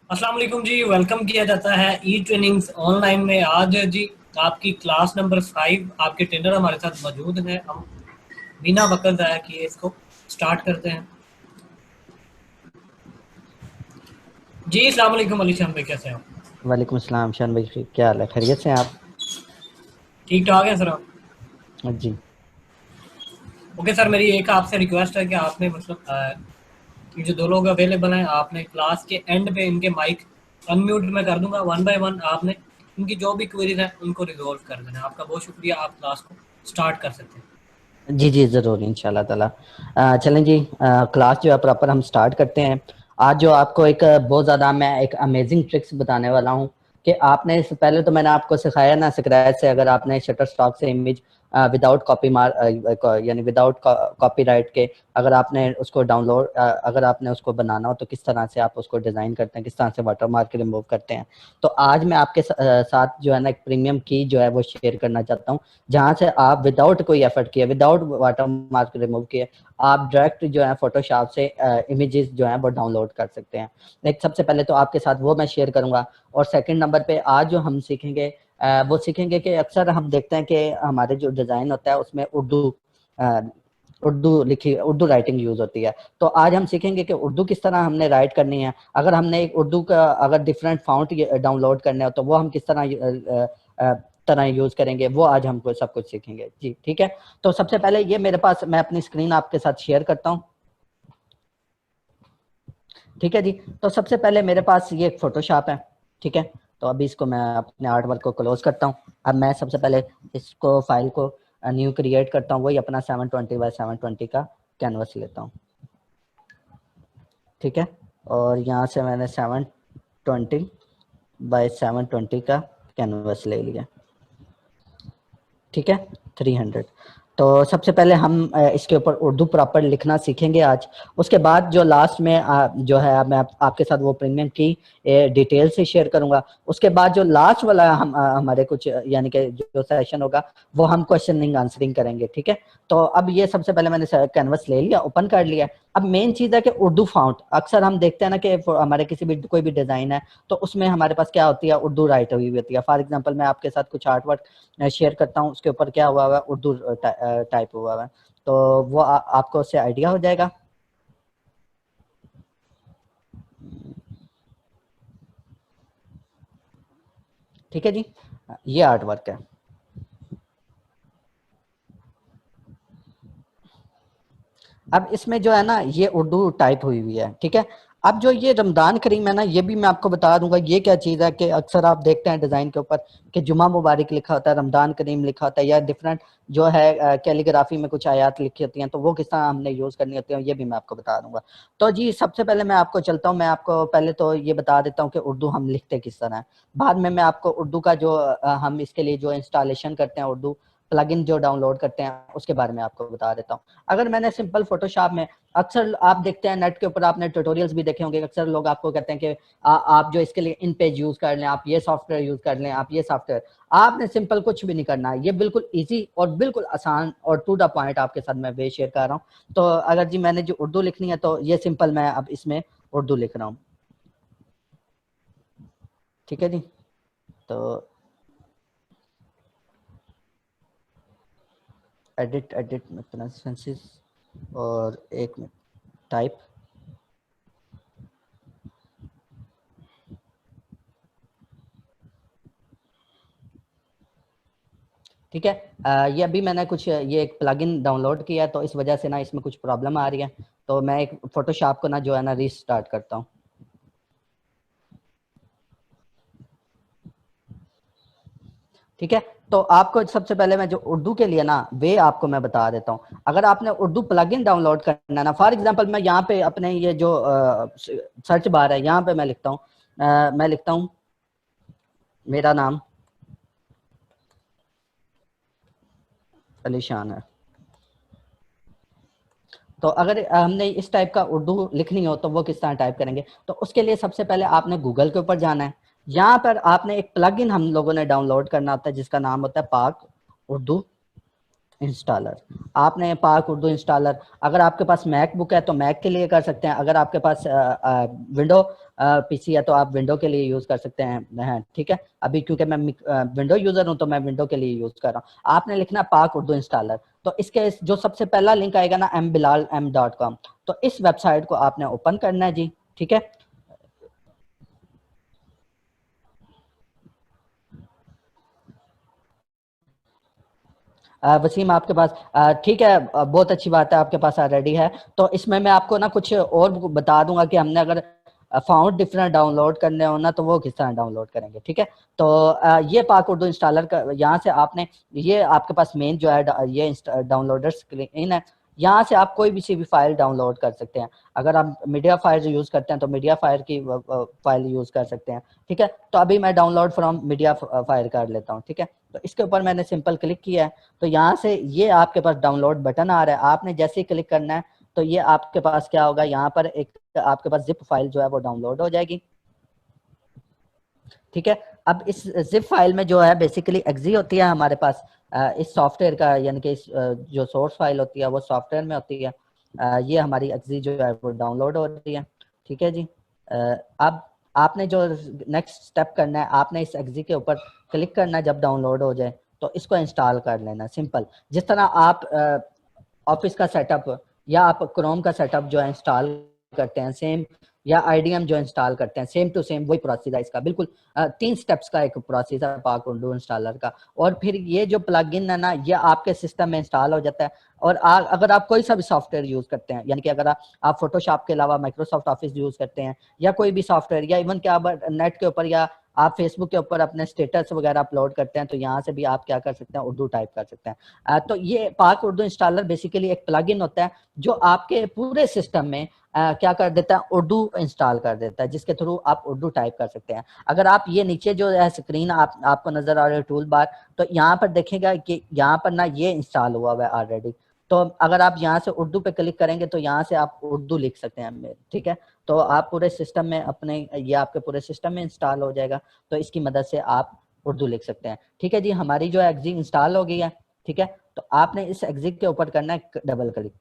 अस्सलाम वालेकुम जी। वेलकम किया जाता है ई ट्रेनिंग्स ऑनलाइन में। आज जी आपकी क्लास नंबर 5। आपके ट्रेनर हमारे साथ मौजूद हैं। हम बिना वक्त ज़ाया किए इसको स्टार्ट करते हैं। जी अस्सलाम वालेकुम अली शान भाई, कैसे हैं आप? वालेकुम अस्सलाम शान भाई, क्या हाल है? खैरियत से हैं आप? ठीक ठाक है सर आप? जी। ओके सर, मेरी एक आपसे रिक्वेस्ट है कि आपने ये जो दो लोग अवेलेबल हैं, आपने क्लास के एंड पे इनके माइक अनम्यूट मैं कर दूंगा। वन बाय वन आपने इनकी जो भी क्वेरीज हैं उनको रिजॉल्व कर देना है। आपका बहुत शुक्रिया। आप क्लास को स्टार्ट कर सकते हैं। जी जी ज़रूर इंशाल्लाह ताला। चलें जी, क्लास जो है प्रॉपर हम स्टार्ट करते हैं। आज जो आपको एक बहुत ज़्यादा मैं एक अमेजिंग ट्रिक्स बताने वाला हूँ कि आपने इससे पहले तो मैंने आपको सिखाया ना स्क्रैच से, अगर आपने शटर स्टॉक से इमेज विदाउट कॉपी मार यानी विदाउट कॉपीराइट के अगर आपने उसको डाउनलोड अगर आपने उसको बनाना हो तो किस तरह से आप उसको डिज़ाइन करते हैं, किस तरह से वाटर मार्क रिमूव करते हैं। तो आज मैं आपके साथ जो है ना एक प्रीमियम की जो है वो शेयर करना चाहता हूँ, जहां से आप विदाउट कोई एफर्ट किए, विदाउट वाटर मार्क रिमूव किए, आप डायरेक्ट जो है फोटोशॉप से इमेजेस जो है वो डाउनलोड कर सकते हैं। एक सबसे पहले तो आपके साथ वो मैं शेयर करूंगा, और सेकंड नंबर पे आज जो हम सीखेंगे वो सीखेंगे कि अक्सर हम देखते हैं कि हमारे जो डिज़ाइन होता है उसमें उर्दू राइटिंग यूज होती है। तो आज हम सीखेंगे कि उर्दू किस तरह हमने राइट करनी है। अगर हमने एक उर्दू का अगर डिफरेंट फाउंट डाउनलोड करने हो तो वो हम किस तरह यूज करेंगे, वो आज हमको सब कुछ सीखेंगे जी। ठीक है, तो सबसे पहले ये मेरे पास, मैं अपनी स्क्रीन आपके साथ शेयर करता हूँ। ठीक है जी, तो सबसे पहले मेरे पास ये एक फोटोशॉप है। ठीक है, तो अभी इसको मैं अपने आर्ट वर्क को क्लोज करता हूँ। अब मैं सबसे पहले इसको फाइल को न्यू क्रिएट करता हूँ, वही अपना 720 बाय 720 का कैनवस लेता हूँ। ठीक है, और यहाँ से मैंने 720 बाय 720 का कैनवस ले लिया। ठीक है, 300। तो सबसे पहले हम इसके ऊपर उर्दू प्रॉपर लिखना सीखेंगे आज। उसके बाद जो लास्ट में जो है मैं आपके साथ वो प्रीमियम की डिटेल से शेयर करूंगा। उसके बाद जो लास्ट वाला हम हमारे कुछ यानी कि जो सेशन होगा वो हम क्वेश्चनिंग आंसरिंग करेंगे। ठीक है, तो अब ये सबसे पहले मैंने कैनवस ले लिया, ओपन कर लिया। अब मेन चीज़ है कि उर्दू फाउंट, अक्सर हम देखते हैं ना कि हमारे किसी भी कोई भी डिज़ाइन है तो उसमें हमारे पास क्या होती है, उर्दू राइट हुई होती है। फॉर एग्जांपल मैं आपके साथ कुछ आर्ट वर्क शेयर करता हूँ, उसके ऊपर क्या हुआ हुआ है, उर्दू टाइप हुआ हुआ है। तो वो आपको उससे आइडिया हो जाएगा। ठीक है जी, ये आर्ट वर्क है। अब इसमें जो है ना ये उर्दू टाइप हुई हुई है। ठीक है, अब जो ये रमदान करीम है ना, ये भी मैं आपको बता दूंगा ये क्या चीज़ है। कि अक्सर आप देखते हैं डिज़ाइन के ऊपर कि जुमा मुबारक लिखा होता है, रमदान करीम लिखा होता है, या डिफरेंट जो है कैलीग्राफी में कुछ आयात लिखी होती हैं, तो वो किस तरह हमने यूज़ करनी होती है ये भी मैं आपको बता दूंगा। तो जी सबसे पहले मैं आपको चलता हूँ, मैं आपको पहले तो ये बता देता हूँ कि उर्दू हम लिखते किस तरह है। बाद में मैं आपको उर्दू का जो हम इसके लिए जो इंस्टॉलेशन करते हैं, उर्दू प्लगइन जो डाउनलोड करते हैं उसके बारे में आपको बता देता हूँ। अगर मैंने सिंपल फोटोशॉप में, अक्सर आप देखते हैं नेट के ऊपर आपने ट्यूटोरियल्स भी देखे होंगे, अक्सर लोग आपको कहते हैं कि आप जो इसके लिए इन पेज यूज कर लें, आप ये सॉफ्टवेयर यूज कर लें, आप ये सॉफ्टवेयर। आपने सिंपल कुछ भी नहीं करना है, ये बिल्कुल इजी और बिल्कुल आसान और टू द पॉइंट आपके साथ मैं वे शेयर कर रहा हूँ। तो अगर जी मैंने जो उर्दू लिखनी है तो ये सिंपल मैं अब इसमें उर्दू लिख रहा हूँ। ठीक है जी, तो एडिट एडिट में प्रोनाउंसिएशन और एक में टाइप। ठीक है, ये अभी मैंने कुछ ये एक प्लगइन डाउनलोड किया है, तो इस वजह से ना इसमें कुछ प्रॉब्लम आ रही है। तो मैं एक फोटोशॉप को ना जो है ना रीस्टार्ट करता हूँ। ठीक है, तो आपको सबसे पहले मैं जो उर्दू के लिए ना वे आपको मैं बता देता हूँ। अगर आपने उर्दू प्लगइन डाउनलोड करना है ना, फॉर एग्जांपल मैं यहाँ पे अपने ये जो सर्च बार है यहाँ पे मैं लिखता हूँ, मैं लिखता हूँ मेरा नाम अलीशान है। तो अगर हमने इस टाइप का उर्दू लिखनी हो तो वो किस तरह टाइप करेंगे, तो उसके लिए सबसे पहले आपने गूगल के ऊपर जाना है। यहाँ पर आपने एक प्लगइन हम लोगों ने डाउनलोड करना होता है जिसका नाम होता है पाक उर्दू। इंस्टॉलर, आपने पाक उर्दू इंस्टॉलर, अगर आपके पास मैकबुक है तो मैक के लिए कर सकते हैं, अगर आपके पास विंडो पीसी है तो आप विंडो के लिए यूज कर सकते हैं। ठीक है, अभी क्योंकि मैं विंडो यूजर हूं तो मैं विंडो के लिए यूज कर रहा हूँ। आपने लिखना पाक उर्दू इंस्टॉलर, तो इसके जो सबसे पहला लिंक आएगा ना mbilalm.com, तो इस वेबसाइट को आपने ओपन करना है जी। ठीक है, वसीम आपके पास ठीक है, बहुत अच्छी बात है आपके पास ऑलरेडी है। तो इसमें मैं आपको ना कुछ और बता दूंगा कि हमने अगर फाउंड डिफरेंट डाउनलोड करने हो ना तो वो किस तरह डाउनलोड करेंगे। ठीक है, तो ये पाक उर्दू इंस्टॉलर का, यहाँ से आपने, ये आपके पास मेन जो है ये डाउनलोडर स्क्रीन है, यहाँ से आप कोई भी सी भी फाइल डाउनलोड कर सकते हैं। अगर आप मीडिया फायर यूज करते हैं तो मीडिया फायर की फाइल यूज कर सकते हैं। ठीक है, तो अभी मैं डाउनलोड फ्रॉम मीडिया फायर कर लेता हूँ। ठीक है, तो इसके ऊपर मैंने सिंपल क्लिक किया है, तो यहाँ से ये आपके पास डाउनलोड बटन आ रहा है, आपने जैसे ही क्लिक करना है तो ये आपके पास क्या होगा, यहाँ पर एक आपके पास जिप फाइल जो है वो डाउनलोड हो जाएगी। ठीक है, अब इस जिप फाइल में जो है बेसिकली एक्जी होती है हमारे पास, इस सॉफ्टवेयर का, यानी कि जो सोर्स फाइल होती है वो सॉफ्टवेयर में होती है। ये हमारी एक्जी जो है वो डाउनलोड हो रही है। ठीक है जी, अब आपने जो नेक्स्ट स्टेप करना है, आपने इस एक्जी के ऊपर क्लिक करना है जब डाउनलोड हो जाए, तो इसको इंस्टॉल कर लेना सिंपल। जिस तरह आप ऑफिस का सेटअप या आप क्रोम का सेटअप जो है इंस्टॉल करते हैं सेम, या आईडीएम जो इंस्टॉल करते हैं सेम टू सेम वही प्रोसेस है इसका, बिल्कुल 3 स्टेप्स का एक प्रोसेस है पाक उर्दू इंस्टॉलर का। और फिर ये जो प्लगइन है ना, ये आपके सिस्टम में इंस्टॉल हो जाता है। और अगर आप कोई सा भी सॉफ्टवेयर यूज करते हैं, यानी कि अगर आप फोटोशॉप के अलावा माइक्रोसॉफ्ट ऑफिस यूज करते हैं या कोई भी सॉफ्टवेयर, या इवन क्या नेट के ऊपर या आप फेसबुक के ऊपर अपने स्टेटस वगैरह अपलोड करते हैं, तो यहाँ से भी आप क्या कर सकते हैं, उर्दू टाइप कर सकते हैं। तो ये पाक उर्दू इंस्टॉलर बेसिकली एक प्लगइन होता है जो आपके पूरे सिस्टम में क्या कर देता है, उर्दू इंस्टॉल कर देता है, जिसके थ्रू आप उर्दू टाइप कर सकते हैं। अगर आप ये नीचे जो है स्क्रीन आपको नजर आ रहा है टूल बार, तो यहाँ पर देखेगा कि यहाँ पर ना ये इंस्टॉल हुआ हुआ है ऑलरेडी। तो अगर आप यहाँ से उर्दू पे क्लिक करेंगे तो यहाँ से आप उर्दू लिख सकते हैं। ठीक है, तो आप पूरे सिस्टम में अपने, ये आपके पूरे सिस्टम में इंस्टॉल हो जाएगा, तो इसकी मदद से आप उर्दू लिख सकते हैं। ठीक है जी, हमारी जो एग्जिट इंस्टॉल हो गई है। ठीक है, तो आपने इस एग्जिट के ऊपर करना है डबल क्लिक।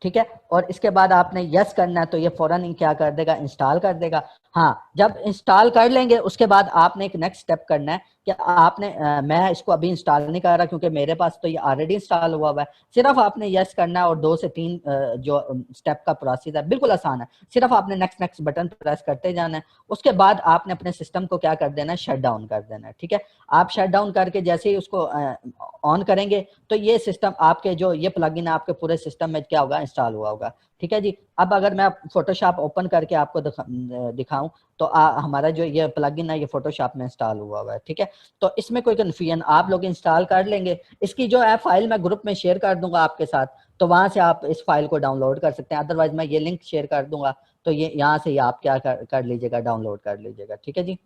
ठीक है, और इसके बाद आपने यस करना है, तो ये फौरन ही क्या कर देगा, इंस्टॉल कर देगा। हाँ, जब इंस्टॉल कर लेंगे उसके बाद आपने एक नेक्स्ट स्टेप करना है कि आपने मैं इसको अभी इंस्टॉल नहीं कर रहा क्योंकि मेरे पास तो ये ऑलरेडी इंस्टॉल हुआ हुआ है। सिर्फ आपने यस करना है और 2 से 3 जो स्टेप का प्रोसेस है बिल्कुल आसान है। सिर्फ आपने नेक्स्ट नेक्स्ट बटन प्रेस करते जाना है। उसके बाद आपने अपने सिस्टम को क्या कर देना है, शट डाउन कर देना है। ठीक है, आप शट डाउन करके जैसे ही उसको ऑन करेंगे तो ये सिस्टम आपके जो ये प्लगइन है आपके पूरे सिस्टम में क्या होगा, इंस्टॉल हुआ होगा। ठीक है जी, अब अगर मैं फोटोशॉप ओपन करके आपको दिखाऊं तो हमारा जो ये प्लगइन है ये फोटोशॉप में इंस्टॉल हुआ हुआ है। ठीक है, तो इसमें कोई कन्फ्यूजन, आप लोग इंस्टॉल कर लेंगे। इसकी जो है फाइल मैं ग्रुप में शेयर कर दूंगा आपके साथ, तो वहां से आप इस फाइल को डाउनलोड कर सकते हैं। अदरवाइज मैं ये लिंक शेयर कर दूंगा, तो ये यहाँ से ही आप क्या कर लीजिएगा, डाउनलोड कर लीजिएगा। ठीक है जी,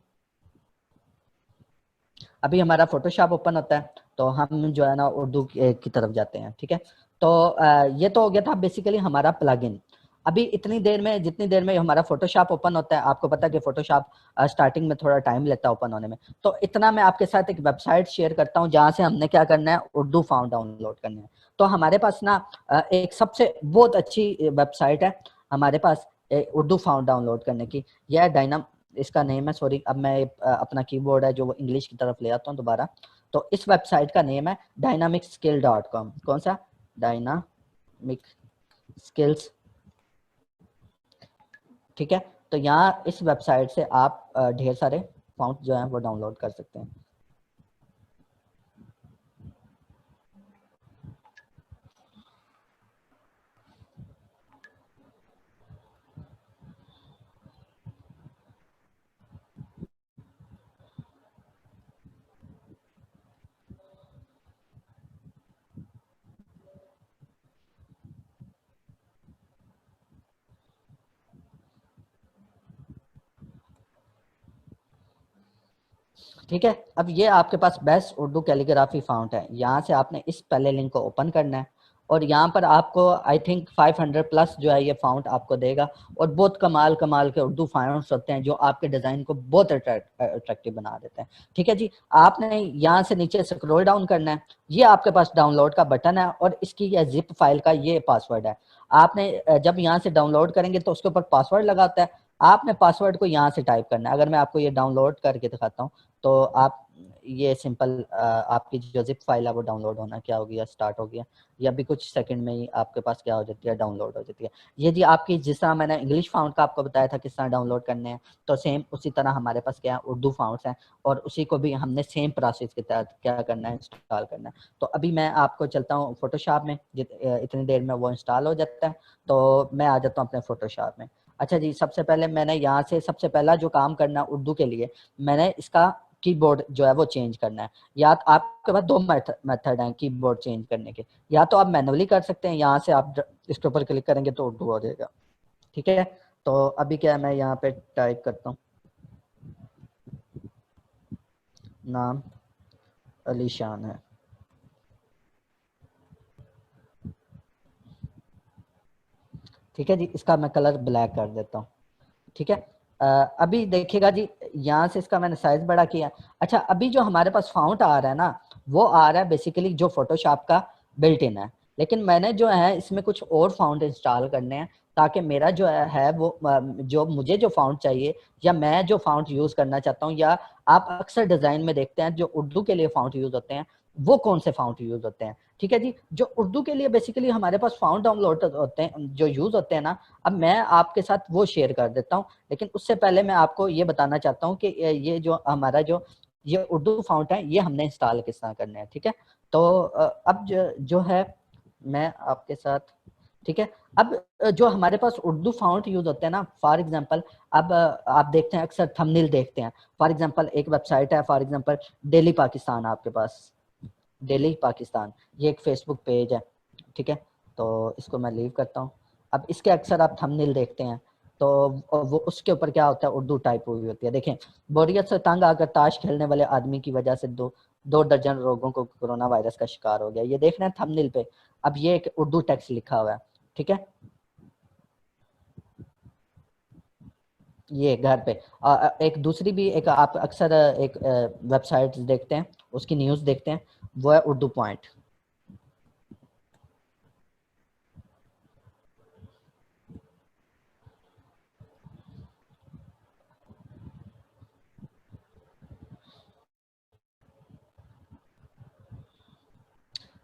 अभी हमारा फोटोशॉप ओपन होता है तो हम जो है ना उर्दू की तरफ जाते हैं। ठीक है, तो ये तो हो गया था बेसिकली हमारा प्लगइन। अभी इतनी देर में, जितनी देर में हमारा फोटोशॉप ओपन होता है, आपको पता है कि फोटोशॉप स्टार्टिंग में थोड़ा टाइम लेता है ओपन होने में, तो इतना मैं आपके साथ एक वेबसाइट शेयर करता हूँ जहाँ से हमने क्या करना है, उर्दू फाउंड डाउनलोड करना है। तो हमारे पास ना एक सबसे बहुत अच्छी वेबसाइट है हमारे पास उर्दू फाउंड डाउनलोड करने की, यह डायनाम, इसका नेम है, सॉरी अब मैं अपना कीबोर्ड है जो वो इंग्लिश की तरफ ले आता हूँ दोबारा। तो इस वेबसाइट का नेम है dynamicskill.com। कौन सा, डायनामिक स्किल्स। ठीक है, तो यहाँ इस वेबसाइट से आप ढेर सारे फाउंड जो है वो डाउनलोड कर सकते हैं। ठीक है, अब ये आपके पास बेस्ट उर्दू कैलीग्राफी फाउंट है, यहाँ से आपने इस पहले लिंक को ओपन करना है। और यहाँ पर आपको आई थिंक 500 प्लस जो है ये फाउंट आपको देगा, और बहुत कमाल कमाल के उर्दू फाउंट्स होते हैं जो आपके डिज़ाइन को बहुत अट्रैक्टिव बना देते हैं। ठीक है जी, आपने यहाँ से नीचे स्क्रॉल डाउन करना है, ये आपके पास डाउनलोड का बटन है और इसकी ये जिप फाइल का ये पासवर्ड है। आपने जब यहाँ से डाउनलोड करेंगे तो उसके ऊपर पासवर्ड लगाता है, आपने पासवर्ड को यहाँ से टाइप करना है। अगर मैं आपको ये डाउनलोड करके दिखाता हूँ तो आप ये सिंपल आपकी जो जिप फाइल है वो डाउनलोड होना क्या हो गया, स्टार्ट हो गया, या भी कुछ सेकंड में ही आपके पास क्या हो जाती है, डाउनलोड हो जाती है। ये जी आपकी, जिस तरह मैंने इंग्लिश फाउंट का आपको बताया था किस तरह डाउनलोड करने हैं, तो सेम उसी तरह हमारे पास क्या है उर्दू फाउंट्स हैं, और उसी को भी हमने सेम प्रोसेस के तहत क्या करना है, इंस्टॉल करना है। तो अभी मैं आपको चलता हूँ फोटोशॉप में, इतनी देर में वो इंस्टॉल हो जाता है, तो मैं आ जाता हूँ अपने फोटोशॉप में। अच्छा जी, सबसे पहले मैंने यहाँ से सबसे पहला जो काम करना उर्दू के लिए, मैंने इसका कीबोर्ड जो है वो चेंज करना है। या तो आपके पास दो मेथड हैं कीबोर्ड चेंज करने के, या तो आप मैनुअली कर सकते हैं, यहाँ से आप इसके ऊपर क्लिक करेंगे तो उर्दू हो जाएगा। ठीक है, तो अभी क्या है, मैं यहाँ पे टाइप करता हूँ नाम अलीशान है। ठीक है जी, इसका मैं कलर ब्लैक कर देता हूँ। ठीक है, अभी देखिएगा जी, यहाँ से इसका मैंने साइज बड़ा किया। अच्छा, अभी जो हमारे पास फाउंट आ रहा है ना, वो आ रहा है बेसिकली जो फोटोशॉप का बिल्ट इन है, लेकिन मैंने जो है इसमें कुछ और फाउंट इंस्टॉल करने हैं, ताकि मेरा जो है वो जो मुझे जो फाउंट चाहिए, या मैं जो फाउंट यूज करना चाहता हूँ, या आप अक्सर डिजाइन में देखते हैं जो उर्दू के लिए फाउंट यूज होते हैं, वो कौन से फाउंट यूज होते हैं। ठीक है जी, जो उर्दू के लिए बेसिकली हमारे पास फाउंट डाउनलोड होते हैं, जो यूज होते हैं ना, अब मैं आपके साथ वो शेयर कर देता हूँ। लेकिन उससे पहले मैं आपको ये बताना चाहता हूँ कि ये जो हमारा जो ये उर्दू फाउंट है, ये हमने इंस्टॉल किस तरह करने हैं। ठीक है, तो अब जो है मैं आपके साथ, ठीक है, अब जो हमारे पास उर्दू फाउंट यूज होते हैं ना, फॉर एग्जांपल, अब आप देखते हैं अक्सर थंबनेल देखते हैं, फॉर एग्जांपल एक वेबसाइट है, फॉर एग्जांपल डेली पाकिस्तान, आपके पास डेली पाकिस्तान, ये एक फेसबुक पेज है। ठीक है, तो इसको मैं लीव करता हूँ। अब इसके अक्सर आप थंबनेल देखते हैं, तो वो उसके ऊपर क्या होता है, उर्दू टाइप हुई होती है। देखें, बोरियत से तंग आकर ताश खेलने वाले आदमी की वजह से दो दर्जन लोगों को कोरोना वायरस का शिकार हो गया, ये देख रहे हैं थंबनेल पे। अब ये एक उर्दू टेक्स्ट लिखा हुआ है। ठीक है, ये घर पे एक दूसरी भी एक आप अक्सर एक वेबसाइट देखते हैं, उसकी न्यूज़ देखते हैं, वो है उर्दू पॉइंट।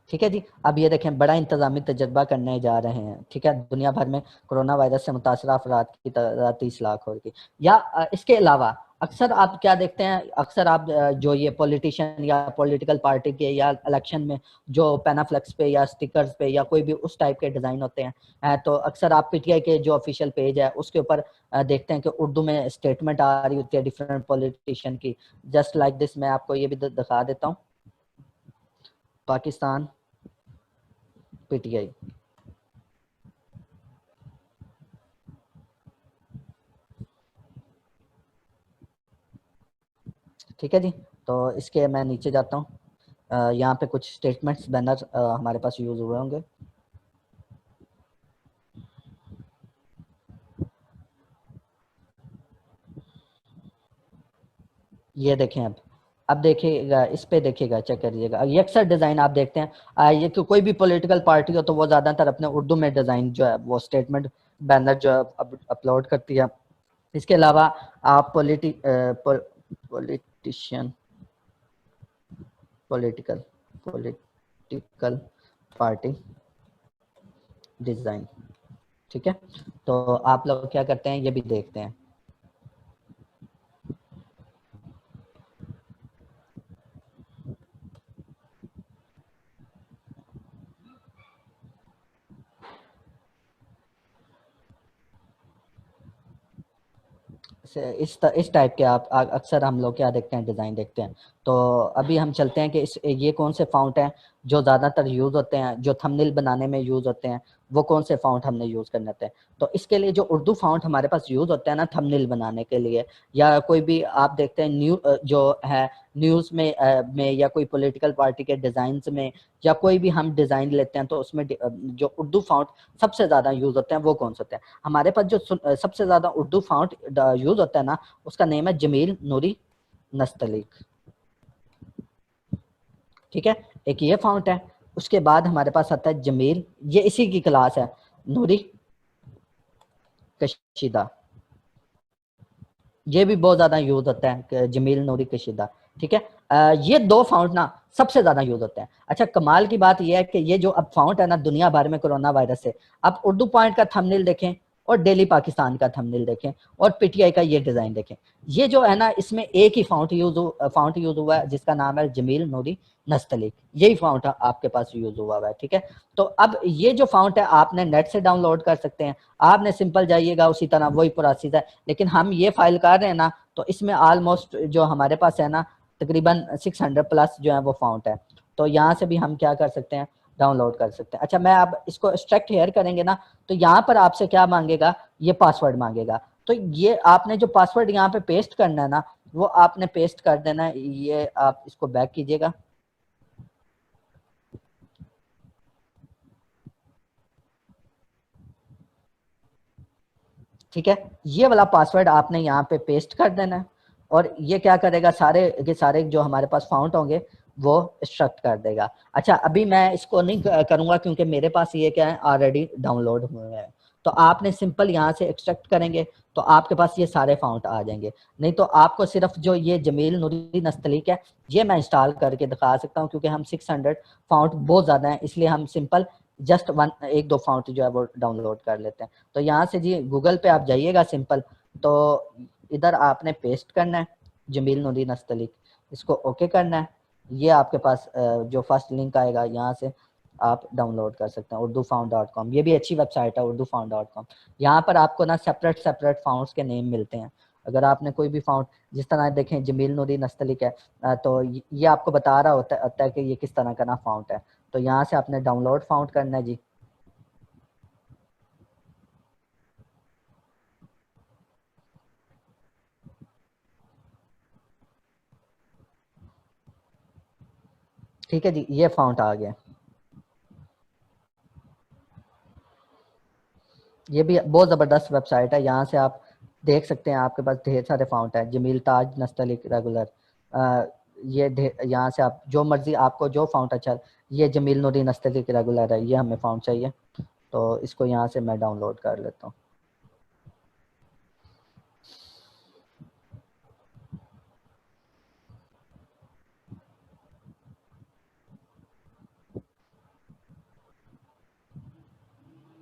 ठीक है जी, अब ये देखें, बड़ा इंतजामी तजर्बा करने जा रहे हैं। ठीक है, दुनिया भर में कोरोना वायरस से मुतासर अफराद की तादाद 30 लाख हो गई। या इसके अलावा अक्सर आप क्या देखते हैं, अक्सर आप जो ये पॉलिटिशियन या पॉलिटिकल पार्टी के या इलेक्शन में जो पैनाफ्लेक्स पे या स्टिकर्स पे या कोई भी उस टाइप के डिज़ाइन होते हैं, तो अक्सर आप पीटीआई के जो ऑफिशियल पेज है उसके ऊपर देखते हैं कि उर्दू में स्टेटमेंट आ रही होती है डिफरेंट पॉलिटिशियन की। जस्ट लाइक दिस, मैं आपको ये भी दिखा देता हूँ, पाकिस्तान पीटीआई। ठीक है जी, तो इसके मैं नीचे जाता हूँ, यहाँ पे कुछ स्टेटमेंट्स बैनर हमारे पास यूज हुए होंगे। ये देखें, अब देखिएगा, इस पे देखिएगा, चेक करिएगा, ये अक्सर डिज़ाइन आप देखते हैं, ये कोई भी पॉलिटिकल पार्टी हो तो वो ज़्यादातर अपने उर्दू में डिज़ाइन जो है वो स्टेटमेंट बैनर जो है अपलोड करती है। इसके अलावा आप politician political political party design, ठीक है, तो आप लोग क्या करते हैं, ये भी देखते हैं। इस टाइप के आप अक्सर हम लोग क्या देखते हैं, डिज़ाइन देखते हैं। तो अभी हम चलते हैं कि ये कौन से फाउंट हैं जो ज़्यादातर यूज़ होते हैं, जो थंबनेल बनाने में यूज़ होते हैं, वो कौन से फ़ॉन्ट हमने यूज़ करने होते हैं। तो इसके लिए जो उर्दू फ़ॉन्ट हमारे पास यूज़ होता है ना थंबनेल बनाने के लिए, या कोई भी आप देखते हैं जो है न्यूज़ में या कोई पॉलिटिकल पार्टी के डिज़ाइंस में, या कोई भी हम डिज़ाइन लेते हैं तो उसमें जो उर्दू फ़ॉन्ट सबसे ज़्यादा यूज़ होते हैं वो कौन से होते हैं। हमारे पास जो सबसे ज़्यादा उर्दू फ़ॉन्ट यूज़ होता है ना, उसका नेम है जमील नूरी नस्तलीक। ठीक है, एक ये फ़ॉन्ट है। उसके बाद हमारे पास आता है जमील, ये इसी की क्लास है, नूरी कशीदा। ये भी बहुत ज़्यादा यूज़ होता है, जमील नूरी कशीदा। ठीक है, ये दो फ़ॉन्ट ना सबसे ज़्यादा यूज़ होते हैं। अच्छा, कमाल की बात यह है कि ये जो अब फ़ॉन्ट है ना दुनिया भर में कोरोना वायरस से, आप उर्दू पॉइंट का थंबनेल देखें और डेली पाकिस्तान का थंबनेल देखें और पीटीआई का ये डिज़ाइन देखें, ये जो है ना इसमें एक ही फ़ॉन्ट यूज़ हुआ है जिसका नाम है जमील नूरी नस्तलीक। यही फ़ॉन्ट आपके पास यूज़ हुआ है। ठीक है, तो अब ये जो फ़ॉन्ट है आपने नेट से डाउनलोड कर सकते हैं, आपने सिंपल जाइएगा उसी तरह वही प्रोसेस है, लेकिन हम ये फाइल कर रहे हैं ना तो इसमें ऑलमोस्ट जो हमारे पास है ना तकरीबन 600 प्लस जो है वो फ़ॉन्ट है। तो यहाँ से भी हम क्या कर सकते हैं, डाउनलोड कर सकते हैं। अच्छा, मैं अब इसको एक्सट्रैक्ट हेयर करेंगे ना तो यहाँ पर आपसे क्या मांगेगा, ये पासवर्ड मांगेगा। तो ये आपने जो पासवर्ड यहाँ पे पेस्ट करना है ना वो आपने पेस्ट कर देना है। ये आप इसको बैक कीजिएगा। ठीक है, ये वाला पासवर्ड आपने यहाँ पे पेस्ट कर देना है और ये क्या करेगा, सारे के सारे जो हमारे पास फाउंट होंगे वो एक्सट्रैक्ट कर देगा। अच्छा, अभी मैं इसको नहीं करूँगा क्योंकि मेरे पास ये क्या है ऑलरेडी डाउनलोड हुए हैं। तो आपने सिंपल यहाँ से एक्सट्रैक्ट करेंगे तो आपके पास ये सारे फाउंट आ जाएंगे। नहीं तो आपको सिर्फ जो ये जमील नूरी नस्तलीक है ये मैं इंस्टॉल करके दिखा सकता हूँ, क्योंकि हम 600 फाउंट बहुत ज़्यादा है, इसलिए हम सिंपल जस्ट एक दो फाउंट जो है वो डाउनलोड कर लेते हैं। तो यहाँ से जी गूगल पे आप जाइएगा सिंपल, तो इधर आपने पेस्ट करना है जमील नूरी नस्तलीक, इसको ओके करना है। ये आपके पास जो फर्स्ट लिंक आएगा यहाँ से आप डाउनलोड कर सकते हैं urdufound.com। ये भी अच्छी वेबसाइट है urdufound.com। यहाँ पर आपको ना सेपरेट सेपरेट फाउंड्स के नेम मिलते हैं। अगर आपने कोई भी फाउंड जिस तरह देखें जमील नूरी नस्तलीक है, तो ये आपको बता रहा होता है कि ये किस तरह का ना फाउंड है। तो यहाँ से आपने डाउनलोड फाउंड करना है जी। ठीक है जी, ये फाउंट आ गया। ये भी बहुत ज़बरदस्त वेबसाइट है, यहाँ से आप देख सकते हैं आपके पास ढेर सारे फाउंट है, जमील ताज नस्तलीक रेगुलर। ये यहाँ से आप जो मर्जी आपको जो फाउंट अच्छा, ये जमील नूरी नस्तलीक रेगुलर है, ये हमें फाउंट चाहिए तो इसको यहाँ से मैं डाउनलोड कर लेता हूँ।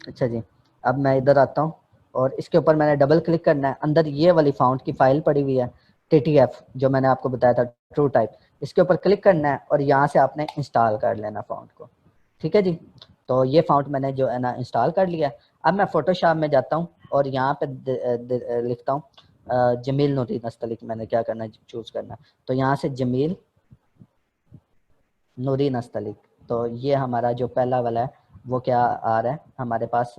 अच्छा जी, अब मैं इधर आता हूँ और इसके ऊपर मैंने डबल क्लिक करना है। अंदर ये वाली फाउंट की फाइल पड़ी हुई है TTF, जो मैंने आपको बताया था ट्रू टाइप, इसके ऊपर क्लिक करना है और यहाँ से आपने इंस्टॉल कर लेना फाउंट को। ठीक है जी, तो ये फाउंट मैंने जो है ना इंस्टॉल कर लिया। अब मैं फोटोशॉप में जाता हूँ और यहाँ पे लिखता हूँ जमील नूरी नस्तलीक। मैंने क्या करना है, चूज करना है। तो यहाँ से जमील नूरी नस्तलीक, तो ये हमारा जो पहला वाला है वो क्या आ रहा है हमारे पास,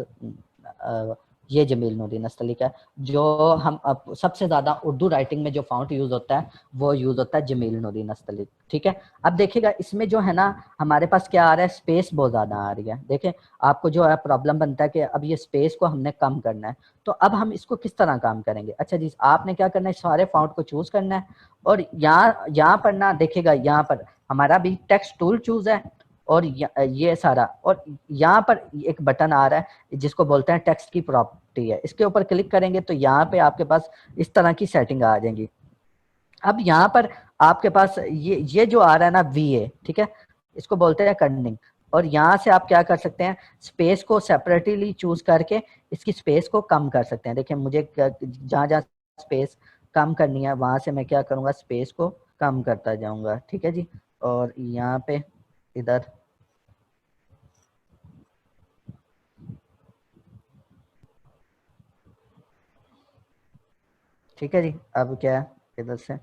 ये जमील नूरी नस्तलीक है। जो हम अब सबसे ज़्यादा उर्दू राइटिंग में जो फाउंट यूज़ होता है वो यूज़ होता है जमील नूरी नस्तलीक। ठीक है, अब देखिएगा इसमें जो है ना हमारे पास क्या आ रहा है, स्पेस बहुत ज़्यादा आ रही है। देखें, आपको जो है प्रॉब्लम बनता है कि अब ये स्पेस को हमने कम करना है, तो अब हम इसको किस तरह काम करेंगे। अच्छा जी, आपने क्या करना है, सारे फाउंट को चूज़ करना है और यहाँ यहाँ पर ना देखिएगा, यहाँ पर हमारा भी टेक्स्ट टूल चूज है और ये सारा, और यहाँ पर एक बटन आ रहा है जिसको बोलते हैं टेक्स्ट की प्रॉपर्टी है। इसके ऊपर क्लिक करेंगे तो यहाँ पे आपके पास इस तरह की सेटिंग आ जाएंगी। अब यहाँ पर आपके पास ये जो आ रहा है ना VA, ठीक है, इसको बोलते हैं कर्निंग। और यहाँ से आप क्या कर सकते हैं, स्पेस को सेपरेटली चूज करके इसकी स्पेस को कम कर सकते हैं। देखिए, मुझे जहाँ जहाँ स्पेस कम करनी है वहां से मैं क्या करूँगा, स्पेस को कम करता जाऊंगा। ठीक है जी, और यहाँ पे इधर ठीक है जी। अब क्या है, इधर से